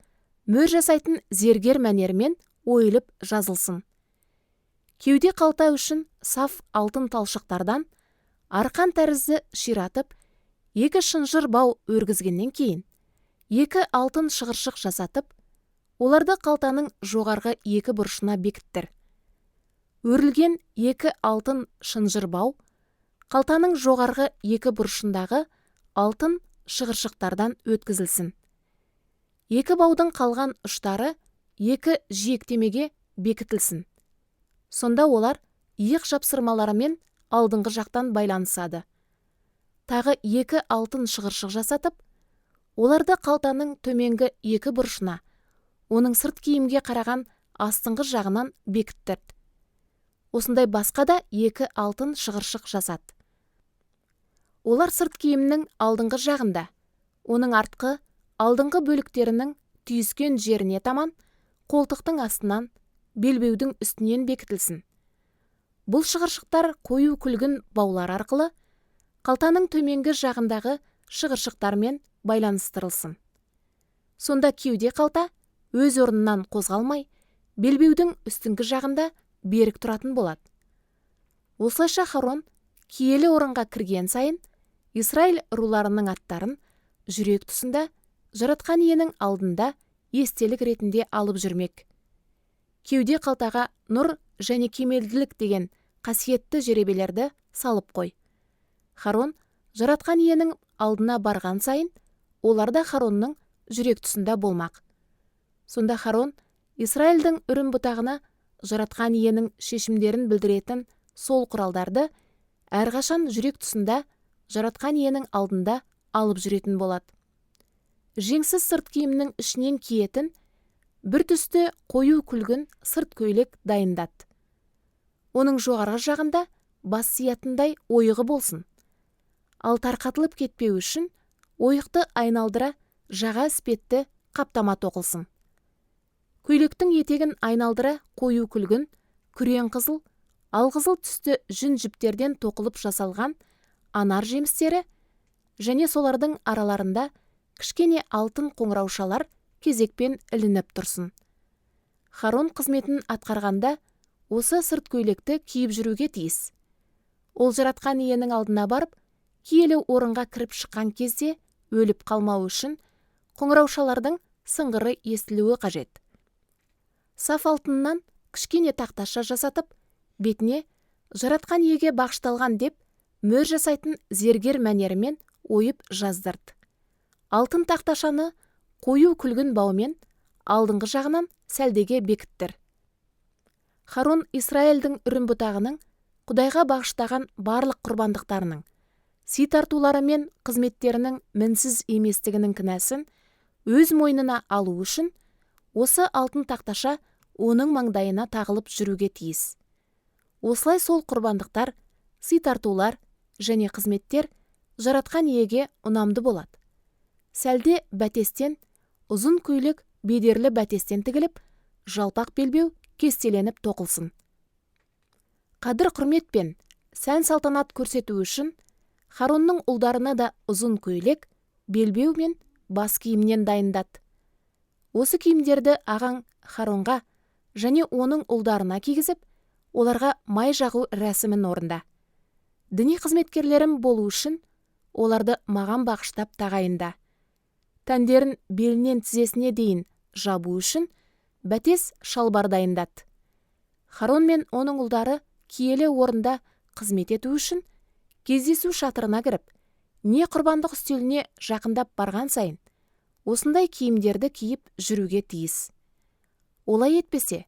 мөр жасайтын зергер мәнермен ойылып жазылсын. Кеуде қалта үшін саф алтын талшықтардан арқан тәрізді ширатып, 2 шынжыр бау өргізгеннен кейін, 2 алтын шығыршық жасатып, оларды қалтаның жоғарғы 2 бұрышына бекіттір. Өрілген 2 алтын шынжыр бау қалтаның жоғарғы 2 бұрышындағы алтын шығыршықтардан өткізілсін. 2 баудың қалған ұштары 2 жиектемеге бекітілсін. Сонда олар иық жапсырмаларымен алдыңғы жақтан байланысады. Тағы 2 алтын шығыршық жасатып, оларды қалтаның төменгі 2 бұрышына, оның сырт киімге қараған астыңғы жағынан бекіттірді. Осындай басқа да 2 алтын шығыршық жасат. Олар сырт киімнің алдыңғы жағында, оның артқы алдыңғы бөліктерінің түйіскен жеріне таман, қолтықтың астынан, белбеудің үстінен бекітілсін. Бұл шығыршықтар қою күлгін баулар арқылы қалтаның төменгі жағындағы шығыршықтармен байланыстырылсын. Сонда кеуде қалта өз орнынан қозғалмай, белбеудің үстіңгі жағында берік тұратын болады. Осылайша Харон киелі орынға кірген сайын Исраиль руларының аттарын жүрек тұсында жаратқан иенің алдында естелік ретінде алып жүрмек. Кеуде қалтаға нұр және кемелділік деген қасиетті жеребелерді салып қой. Харон жаратқан иенің алдына барған сайын, олар да Харонның жүрек тұсында болмақ. Сонда Харон Исраильдің үрім бұтағына жаратқан иенің шешімдерін білдіретін сол құралдарды әрқашан жүрек тұсында жаратқан иенің алдында алып жүретін болады. Жеңсіз сырт киімнің ішінен киетін бір түсті қою күлгін сырт көйлек дайындат. Оның жоғарғы жағында бас сиятындай ойығы болсын. Ал тарқатылып кетпеу үшін ойықты айналдыра жаға іспетті қаптама тоқылсын. Көйлектің етегін айналдыра қою күлгін, күрең қызыл, алқызыл түсті жүн жіптерден тоқылып жасалған анар жемістері және солардың араларында кішкене алтын қоңыраушалар кезекпен ілініп тұрсын. Харон қызметін атқарғанда осы сырт көйлекті киіп жүруге тиіс. Ол жаратқан иенің алдына барып, киелі орынға кіріп шыққан кезде өліп қалмау үшін қоңыраушалардың сыңғыры естілуі қажет. Саф алтыннан кішкене тақташа жасатып, бетіне жаратқан иеге бағышталған деп мөр жасайтын зергер мәнерімен ойып жаздырды. Алтын тақташаны қою күлгін баумен алдыңғы жағынан сәлдеге бекіттір. Харон Исраильдің үрім бұтағының Құдайға бағыштаған барлық құрбандықтарының, сый тартулары мен қызметтерінің мінсіз еместігінің кінәсін өз мойнына алу үшін осы алтын тақташа оның маңдайына тағылып жүруге тиіс. Осылай сол құрбандықтар, сый тартулар және қызметтер жаратқан иеге ұнамды болады. Сәлде бәтестен, ұзын көйлек бедерлі бәтестен тігіліп, жалпақ белбеу кестеленіп тоқылсын. Қадір құрметпен сән салтанат көрсету үшін Харонның ұлдарына да ұзын көйлек, белбеу мен бас киімнен дайындат. Осы киімдерді ағаң Харонға және оның ұлдарына кигізіп, оларға май жағу рәсімін орында. Діни қызметкерлерім болу үшін оларды маған бағыштап тағайында. Тәндерін белінен тізесіне дейін жабу үшін бәтес шалбар дайындат. Харон мен оның ұлдары киелі орында қызмет ету үшін кездесу шатырына кіріп, не құрбандық үстеліне жақындап барған сайын, осындай киімдерді киіп жүруге тиіс. Олай етпесе,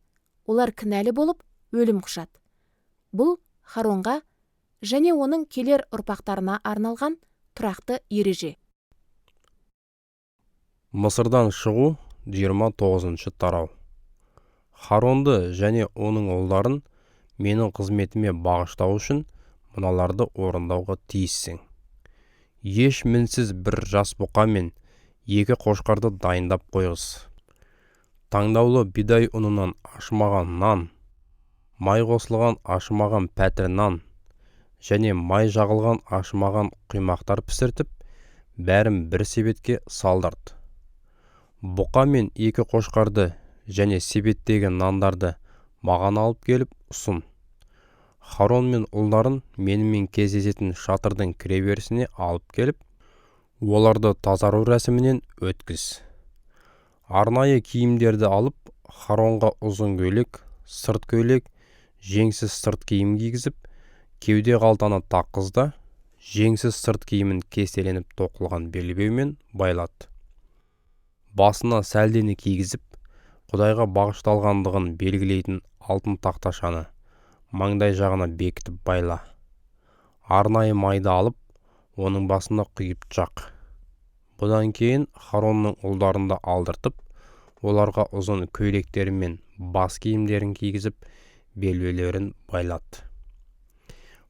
олар кінәлі болып өлім құшады. Бұл Харонға және оның келер ұрпақтарына арналған тұрақты ереже. Мысырдан шығу 29 тарау. Харонды және оның ұлдарын менің қызметіме бағыштау үшін мыналарды орындауға тиіссің. Еш мінсіз бір жас бұқа мен 2 қошқарды дайындап қойғыз. Таңдаулы бидай ұнынан ашымаған нан, май қосылған ашымаған пәтір нан және май жағылған ашымаған құймақтар пісіртіп, бәрін бір себетке салдырт. Бұқа мен 2 қошқарды және себеттегі нандарды маған алып келіп ұсын. Харон мен ұлдарын менімен кездесетін шатырдың кіреберісіне алып келіп, оларды тазару рәсімінен өткіз. Арнайы киімдерді алып, Харонға ұзын көйлек, сырт көйлек, жеңсіз сырт киім кигізіп, кеуде қалтаны таққыз да, жеңсіз сырт киімін кестеленіп тоқылған белбеумен байлат. Басына сәлдені кигізіп, Құдайға бағышталғандығын белгілейтін алтын тақташаны маңдай жағына бекітіп байла. Арнайы майды алып, оның басына құйып жақ. Бұдан кейін Харонның ұлдарында алдыртып, оларға ұзын көйлектері мен бас киімдерін кигізіп, белбеулерін байлат.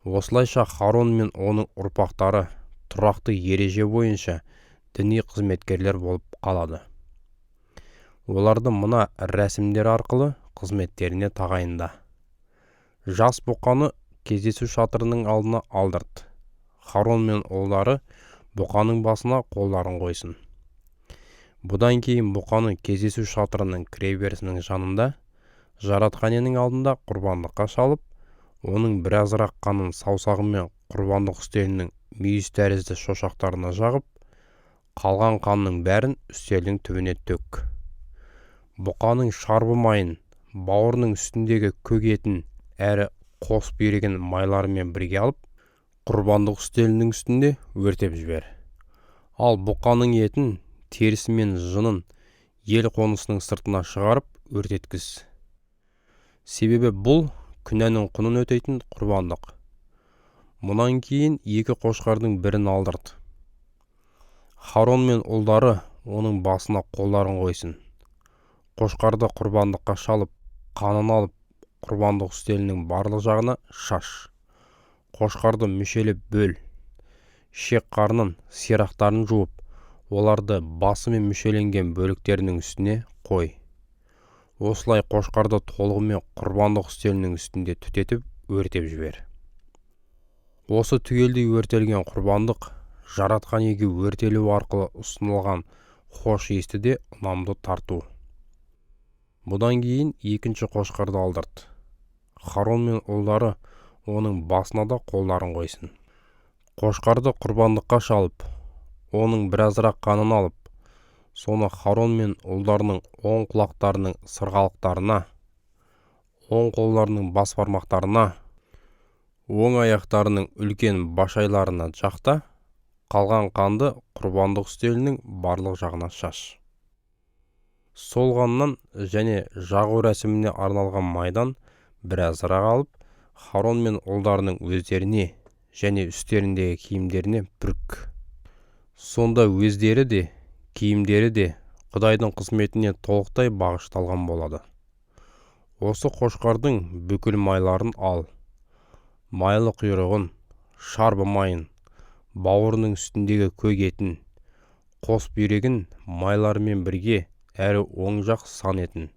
Осылайша Харон мен оның ұрпақтары тұрақты ереже бойынша діни қызметкерлер болып қалады. Оларды мына рәсімдер арқылы қызметтеріне тағайында. Жас бұқаны кездесу шатырының алдына алдырт. Харон мен ұлдары бұқаның басына қолдарын қойсын. Бұдан кейін бұқаны кездесу шатырының кіреберісінің жанында, жаратқаненің алдында құрбандыққа шалып, оның біразырақ қанын саусағымен құрбандық үстелінің мүйіз тәрізді шошақтарына жағып, қалған қанның бәрін үстелдің түбіне төк. Бұқаның шарбы майын, бауырының үстіндегі көк етін әрі қос бүйрегін майларымен бірге алып, құрбандық үстелінің үстінде өртеп жібер. Ал бұқаның етін, терісі мен жынын ел қонысының сыртына шығарып өртеткіз. Себебі бұл күнәнің құнын өтейтін құрбандық. Мұнан кейін 2 қошқардың бірін алдырт. Харон мен ұлдары оның басына қолдарын қойсын. Қошқарды құрбандыққа шалып, қанын алып, құрбандық үстелінің барлық жағына шаш. Қошқарды мүшелеп бөл. Шек қарнын, сирақтарын жуып, оларды басы мен мүшеленген бөліктерінің үстіне қой. Осылай қошқарды толығымен құрбандық үстелінің үстінде түтетіп, өртеп жібер. Осы түгелдей өртелген құрбандық жаратқан еге өртелу арқылы ұсынылған хош иісті де ұнамды тарту. Бұдан кейін 2 қошқарды алдырт. Харон мен ұлдары оның басына да қолдарын қойсын. Қошқарды құрбандыққа шалып, оның біразырақ қанын алып, соны Харон мен ұлдарының оң құлақтарының сырғалықтарына, оң қолдарының бас бармақтарына, оң аяқтарының үлкен башайларына жақта, қалған қанды құрбандық үстелінің барлық жағына шаш. Сол қаннан және жағу рәсіміне арналған майдан біразырақ алып, Харон мен ұлдарының өздеріне және үстеріндегі киімдеріне бүрк. Сонда өздері де, киімдері де Құдайдың қызметіне толықтай бағышталған болады. Осы қошқардың бүкіл майларын ал. Майлы құйрығын, шарбы майын, бауырының үстіндегі көк етін, қос бүйрегін майларымен бірге әрі оң жақ сан етін.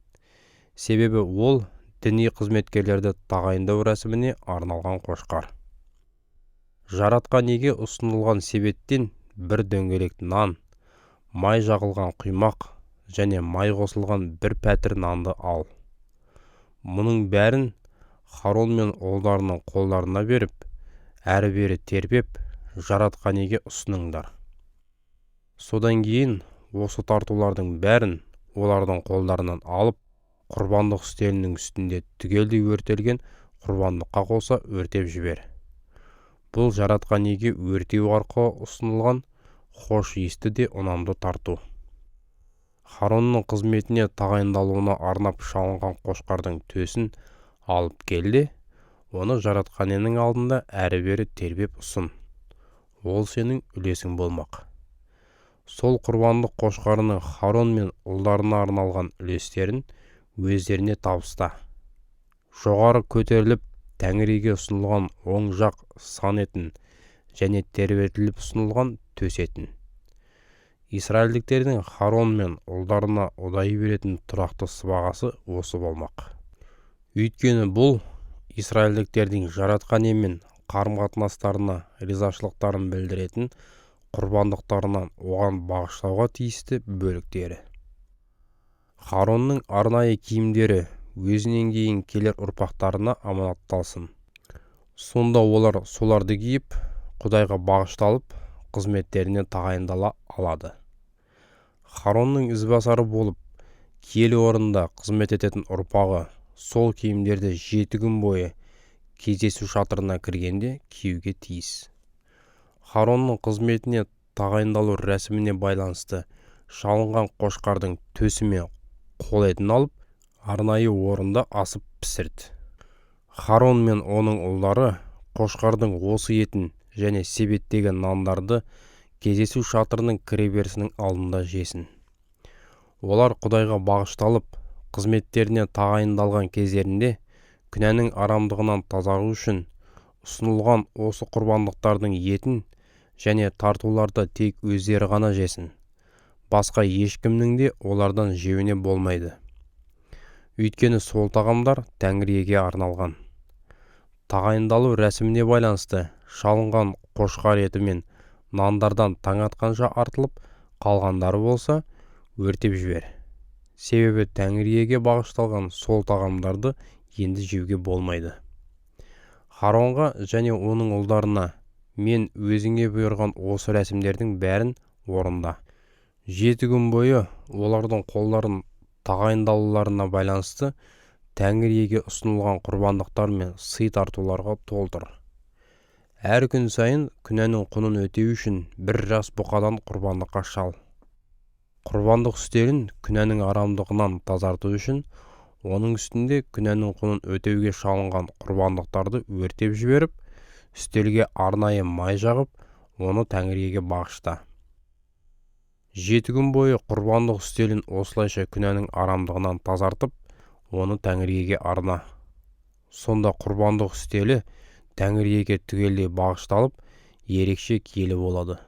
Себебі ол діни қызметкерлерді тағайындау рәсіміне арналған қошқар. Жаратқан еге ұсынылған себеттен бір дөңгелек нан, май жағылған құймақ және май қосылған бір пәтір нанды ал. Мұның бәрін Харон мен ұлдарының қолдарына беріп, әрі бері терпеп, жаратқан еге ұсыныңдар. Содан кейін осы тартулардың бәрін олардың қолдарынан алып, құрбандық үстелінің үстінде түгелдей өртелген құрбандыққа қоса өртеп жібер. Бұл жаратқан еге өртеу арқылы ұсынылған хош иісті де ұнамды тарту. Харонның қызметіне тағайындалуына арнап шалынған қошқардың төсін алып келді, оны жаратқанның алдында әрі бері тербеп ұсын. Ол сенің үлесің болмақ. Сол құрбандық қошқарының Харон мен ұлдарына арналған үлестерін өздеріне табыста. Жоғары көтеріліп, Тәңіріге ұсынылған оң жақ сан етін және тербетіліп ұсынылған төс етін. Израильдіктердің Харон мен ұлдарына ұдайы беретін тұрақты сыбағасы осы болмақ. Өйткені бұл израильдіктердің жаратқан иемен қарым-қатынастарына ризашылықтарын білдіретін құрбандықтарынан оған бағыштауға тиісті бөліктері. Харонның арнайы киімдері өзінен кейін келер ұрпақтарына аманатталсын. Сонда олар соларды киіп, Құдайға бағышталып, қызметтеріне тағайындала алады. Харонның ізбасары болып, киелі орында қызмет ететін ұрпағы сол киімдерді 7 күн бойы кездесу шатырына кіргенде киюге тиіс. Харонның қызметіне тағайындалу рәсіміне байланысты шалынған қошқардың төсі мен қол етін алып, арнайы орында асып пісірді. Харон мен оның ұлдары қошқардың осы етін және себеттегі нандарды кездесу шатырының кіреберісінің алдында жесін. Олар Құдайға бағышталып, қызметтеріне тағайындалған кездерінде күнәнің арамдығынан тазару үшін ұсынылған осы құрбандықтардың етін және тартуларды тек өздері ғана жесін. Басқа ешкімнің де олардан жеуіне болмайды. Өйткені сол тағамдар Тәңірге арналған. Тағайындалу рәсіміне байланысты шалынған қошқар еті мен нандардан таң атқанша артылып, қалғандары болса өртеп жібер. Себебі Тәңірге бағышталған сол тағамдарды енді жеуге болмайды. Харонға және оның ұлдарына мен өзіңе бұйырған осы рәсімдердің бәрін орында. 7 күн бойы олардың қолдарын тағайындалуларына байланысты Тәңірге ұсынылған құрбандықтар мен сый тартуларға толтыр. Әр күн сайын күнәнің құнын өтеу үшін бір жас бұқадан құрбандыққа шал. Құрбандық үстелін күнәнің арамдығынан тазарту үшін оның үстінде күнәнің құнын өтеуге шалынған құрбандықтарды өртеп жіберіп, үстелге арнайы май жағып, оны Тәңірге бағышта. 7 күн бойы құрбандық үстелін осылайша күнәнің арамдығынан тазартып, оны Тәңірге арна. Сонда құрбандық үстелі Тәңірге түгелдей бағышталып, ерекше киелі болады.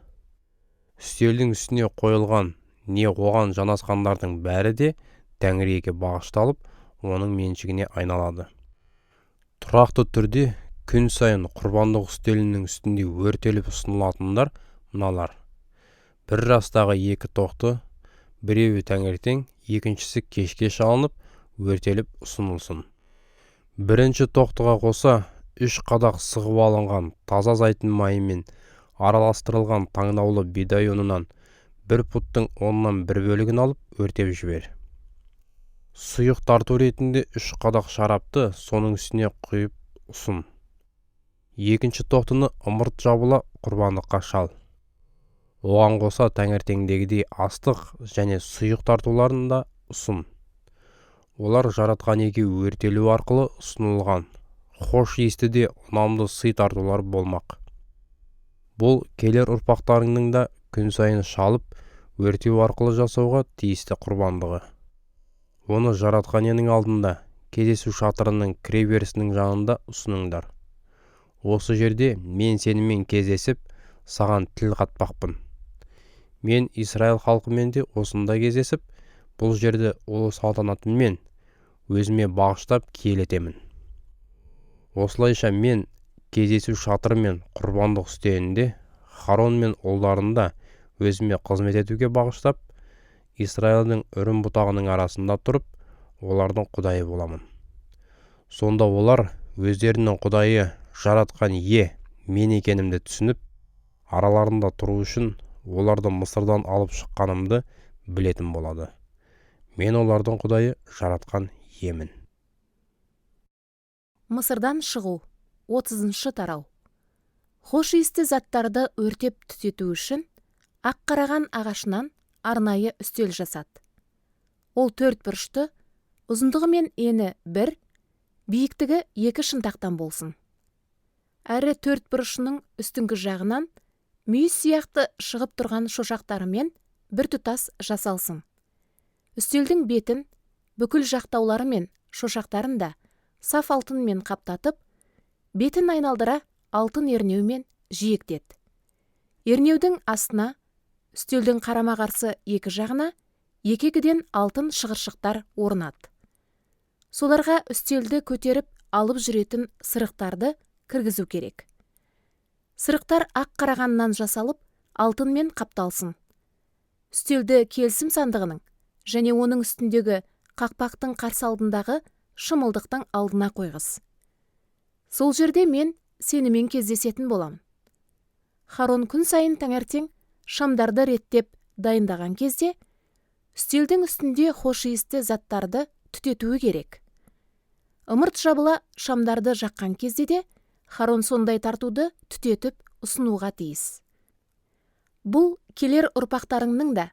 Үстелдің үстіне қойылған не оған жанасқандардың бәрі де Тәңірге бағышталып, оның меншігіне айналады. Тұрақты түрде күн сайын құрбандық үстелінің үстінде өртеліп ұсынылатындар мыналар. Бір жастағы 2 тоқты, біреуі таңертең, екіншісі кешке шалынып, өртеліп ұсынылсын. Бірінші тоқтыға қоса 3 қадақ сығып алынған таза зайтын майымен араластырылған таңдаулы бидай ұнынан 1 пұттың 10-нан 1 бөлігін алып өртеп жібер. Сұйық тарту ретінде 3 қадақ шарапты соның үстіне құйып ұсын. Екінші тоқтыны ымырт жабыла құрбандыққа шал. Оған қоса таңертеңдегідей астық және сұйық тартуларын да ұсын. Олар жаратқан Иеге өртелу арқылы ұсынылған, хош иісті де ұнамды сый тартулар болмақ. Бұл келер ұрпақтарыңның да күн сайын шалып, өртеу арқылы жасауға тиісті құрбандығы. Оны жаратқан Иенің алдында, кездесу шатырының кіреберісінің жанында ұсыныңдар. Осы жерде мен сенімен кездесіп, саған тіл қатпақпын. Мен Израиль халқымен де осында кездесіп, бұл жерді ұлы салтанатыммен өзіме бағыштап киелетемін. Осылайша мен кездесу шатыры мен құрбандық үстелінде Харон мен ұлдарында өзіме қызмет етуге бағыштап, Израильдің үрім бұтағының арасында тұрып, олардың құдайы боламын. Сонда олар өздерінің құдайы жаратқан Ие мен екенімді түсініп, араларында тұру үшін оларды Мысырдан алып шыққанымды білетін болады. Мен олардың құдайы жаратқан Иемін. Мысырдан шығу 30-шы тарау. Хош иісті заттарды өртеп түтету үшін ақ қараған ағашынан арнайы үстел жасат. Ол 4 бұрышты, ұзындығы мен ені 1, биіктігі 2 шынтақтан болсын. Әрі 4 бұрышының үстіңгі жағынан мүйіз сияқты шығып тұрған шошақтарымен бір тұтас жасалсын. Үстелдің бетін, бүкіл жақтаулары мен шошақтарын да саф алтынмен қаптатып, бетін айналдыра алтын ернеумен жиектет. Ернеудің астына, үстелдің қарама-қарсы 2 жағына, 2-2-ден алтын шығыршықтар орнат. Соларға үстелді көтеріп алып жүретін сырықтарды кіргізу керек. Сырықтар ақ қарағаннан жасалып, алтынмен қапталсын. Үстелді келісім сандығының және оның үстіндегі қақпақтың қарсы алдындағы шымылдықтың алдына қойғыз. Сол жерде мен сенімен кездесетін болам. Харон күн сайын таңертең шамдарды реттеп дайындаған кезде, үстелдің үстінде хош иісті заттарды түтетуі керек. Ымырт жабыла шамдарды жаққан кезде де Харон сондай тартуды түтетіп ұсынуға тиіс. Бұл келер ұрпақтарыңның да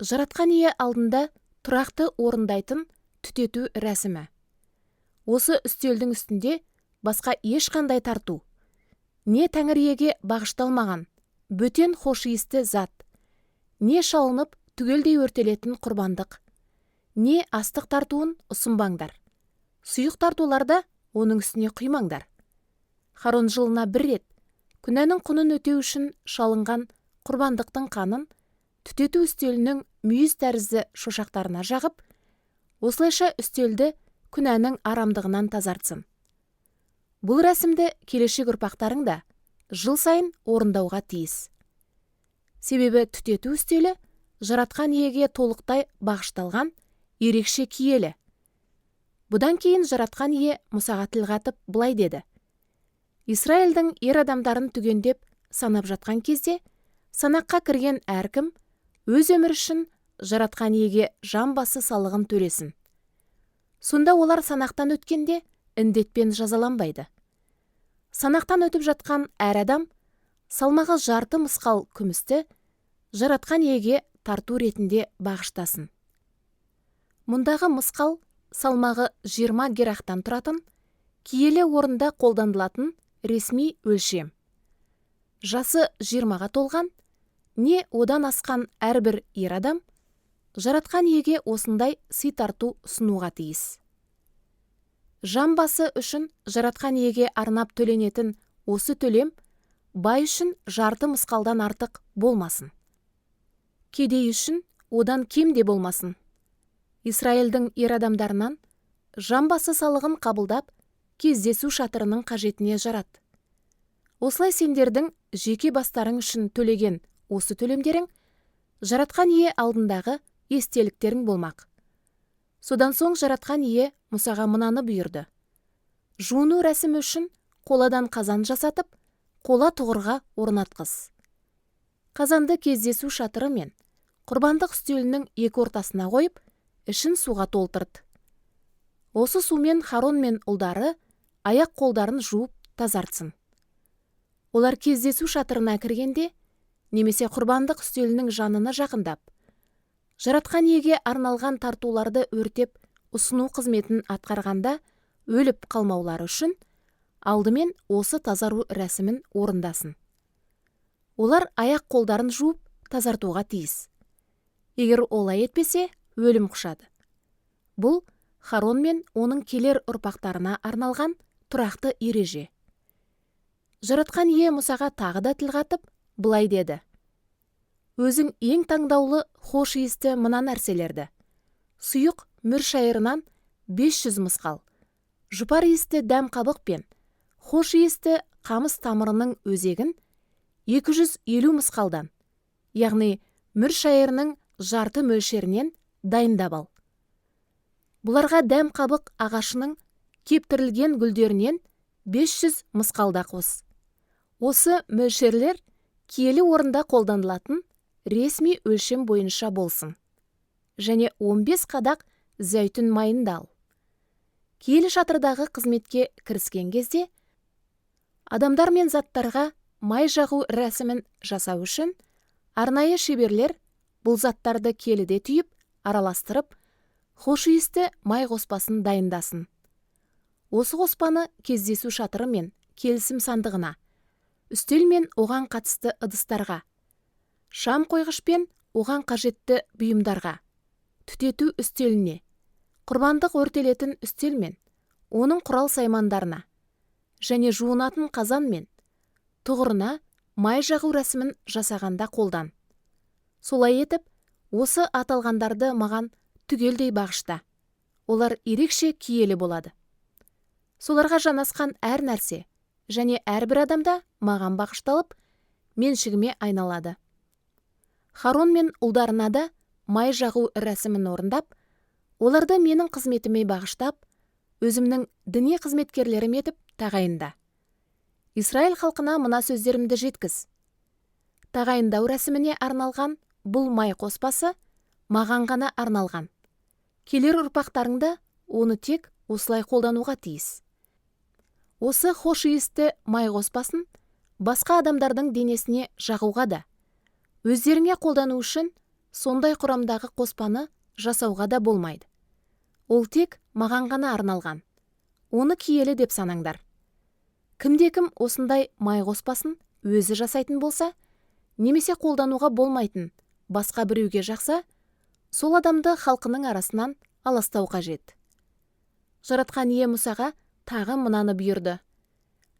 жаратқан ие алдында тұрақты орындайтын түтету рәсімі. Осы үстелдің үстінде басқа ешқандай тарту, не Тәңір иеге бағышталмаған бөтен хош иісті зат, не шалынып түгелдей өртелетін құрбандық, не астық тартуын ұсынбаңдар. Сұйық тартуларда оның үстіне құймаңдар. Харон жылына бір рет күнәнің құнын өтеу үшін шалынған құрбандықтың қанын түтету үстелінің мүйіз тәрізді шошақтарына жағып, осылайша үстелді күнәнің арамдығынан тазартсын. Бұл рәсімді келешек ұрпақтарың да жыл сайын орындауға тиіс. Себебі түтету үстелі жаратқан иеге толықтай бағышталған ерекше киелі. Бұдан кейін жаратқан ие Мұсаға тіл қатып былай деді: Исраильдің ер адамдарын түгендеп санап жатқан кезде, санаққа кірген әркім өз өмір үшін жаратқан иеге жан басы салығын төлесін. Сонда олар санақтан өткенде індетпен жазаланбайды. Санақтан өтіп жатқан әр адам салмағы жарты мысқал күмісті жаратқан иеге тарту ретінде бағыштасын. Мұндағы мысқал салмағы 20 герахтан тұратын, киелі орында қолданылатын ресми өлшем. Жасы 20-ға толған, не одан асқан әрбір ер адам жаратқан иеге осындай сый тарту ұсынуға тиіс. Жан басы үшін жаратқан иеге арнап төленетін осы төлем бай үшін жарты мысқалдан артық болмасын. Кедей үшін одан кем де болмасын. Исраильдің ер адамдарынан жан басы салығын қабылдап, кездесу шатырының қажетіне жарат. Осылай сендердің жеке бастарың үшін төлеген осы төлемдерің жаратқан ие алдындағы естеліктерің болмақ. Содан соң жаратқан ие Мұсаға мынаны бұйырды: жуыну рәсімі үшін қоладан қазан жасатып, қола тұғырға орнатқыз. Қазанды кездесу шатыры мен құрбандық үстелінің екі ортасына қойып, ішін суға толтырды. Осы сумен Харон мен ұлдары аяқ қолдарын жуып тазартсын. Олар кездесу шатырына кіргенде, немесе құрбандық үстелінің жанына жақындап, жаратқан иеге арналған тартуларды өртеп ұсыну қызметін атқарғанда өліп қалмаулары үшін алдымен осы тазару рәсімін орындасын. Олар аяқ қолдарын жуып тазартуға тиіс. Егер олай етпесе, өлім құшады. Бұл Харон мен оның келер ұрпақтарына арналған тұрақты ереже. Жаратқан ие Мұсаға тағы да тіл қатып, былай деді: өзің ең таңдаулы хош иісті мына нәрселерді, сұйық мүр шайырынан 500 мысқал, жұпар иісті дәм қабық пен хош иісті қамыс тамырының өзегін 250 мысқалдан, яғни мүр шайырының жарты мөлшерінен дайындап ал. Бұларға дәм қабық ағашының кептірілген гүлдерінен 500 мысқалда қос. Осы мөлшерлер киелі орында қолданылатын ресми өлшем бойынша болсын. Және 15 қадақ зәйтүн майын да ал. Киелі шатырдағы қызметке кіріскен кезде, адамдар мен заттарға май жағу рәсімін жасау үшін арнайы шеберлер бұл заттарды келіде түйіп, араластырып, хош иісті май қоспасын дайындасын. Осы қоспаны кездесу шатыры мен келісім сандығына, үстел мен оған қатысты ыдыстарға, шам қойғыш пен оған қажетті бұйымдарға, түтету үстеліне, құрбандық өртелетін үстел мен оның құрал саймандарына, және жуынатын қазан мен тұғырына май жағу рәсімін жасағанда қолдан. Солай етіп, осы аталғандарды маған түгелдей бағышта. Олар ерекше киелі болады. соларға жанасқан әр нәрсе және әрбір адамда маған бағышталып, меншігіме айналады. Харон мен ұлдарына да май жағу рәсімін орындап, оларды менің қызметіме бағыштап, өзімнің діни қызметкерлерім етіп тағайында. Израиль халқына мына сөздерімді жеткіз. Тағайындау рәсіміне арналған бұл май қоспасы маған ғана арналған. Келер ұрпақтарыңда оны тек осылай қолдануға тиіс. Осы хош иісті май қоспасын басқа адамдардың денесіне жағуға да, өздеріңе қолдану үшін сондай құрамдағы қоспаны жасауға да болмайды. Ол тек маған ғана арналған. Оны киелі деп санаңдар. Кімде-кім осындай май қоспасын өзі жасайтын болса, немесе қолдануға болмайтын басқа біреуге жақса, сол адамды халқының арасынан аластау қажет. Жаратқан ие Мұсаға тағы мынаны бұйырды.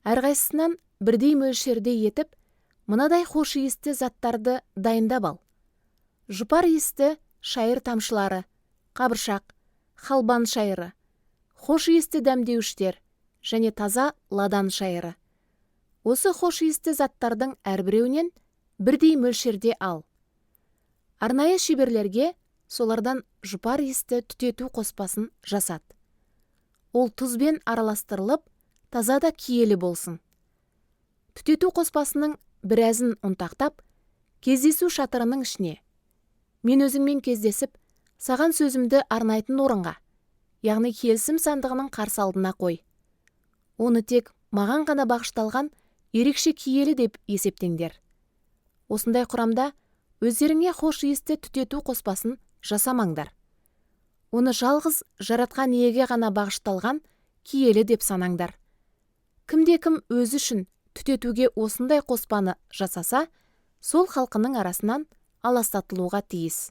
Әрқайсысынан бірдей мөлшерде етіп, мынадай хош иісті заттарды дайындап ал. Жұпар иісті шайыр тамшылары, қабыршақ, халбан шайыры, хош иісті дәмдеуіштер және таза ладан шайыры. Осы хош иісті заттардың әрбіреуінен бірдей мөлшерде ал. Арнайы шеберлерге солардан жұпар иісті түтету қоспасын жасат. Ол тұзбен араластырылып, таза да киелі болсын. Түтету қоспасының біразын ұнтақтап, кездесу шатырының ішіне. Мен өзіңмен кездесіп, саған сөзімді арнайтын орынға, яғни келісім сандығының қарсы алдына қой. Оны тек маған ғана бағышталған ерекше киелі деп есептеңдер. Осындай құрамда өздеріңе хош иісті түтету қоспасын жасамаңдар. Оны жалғыз жаратқан иеге ғана бағышталған киелі деп санаңдар. Кімде-кім өзі үшін түтетуге осындай қоспаны жасаса, сол халқының арасынан аластатылуға тиіс.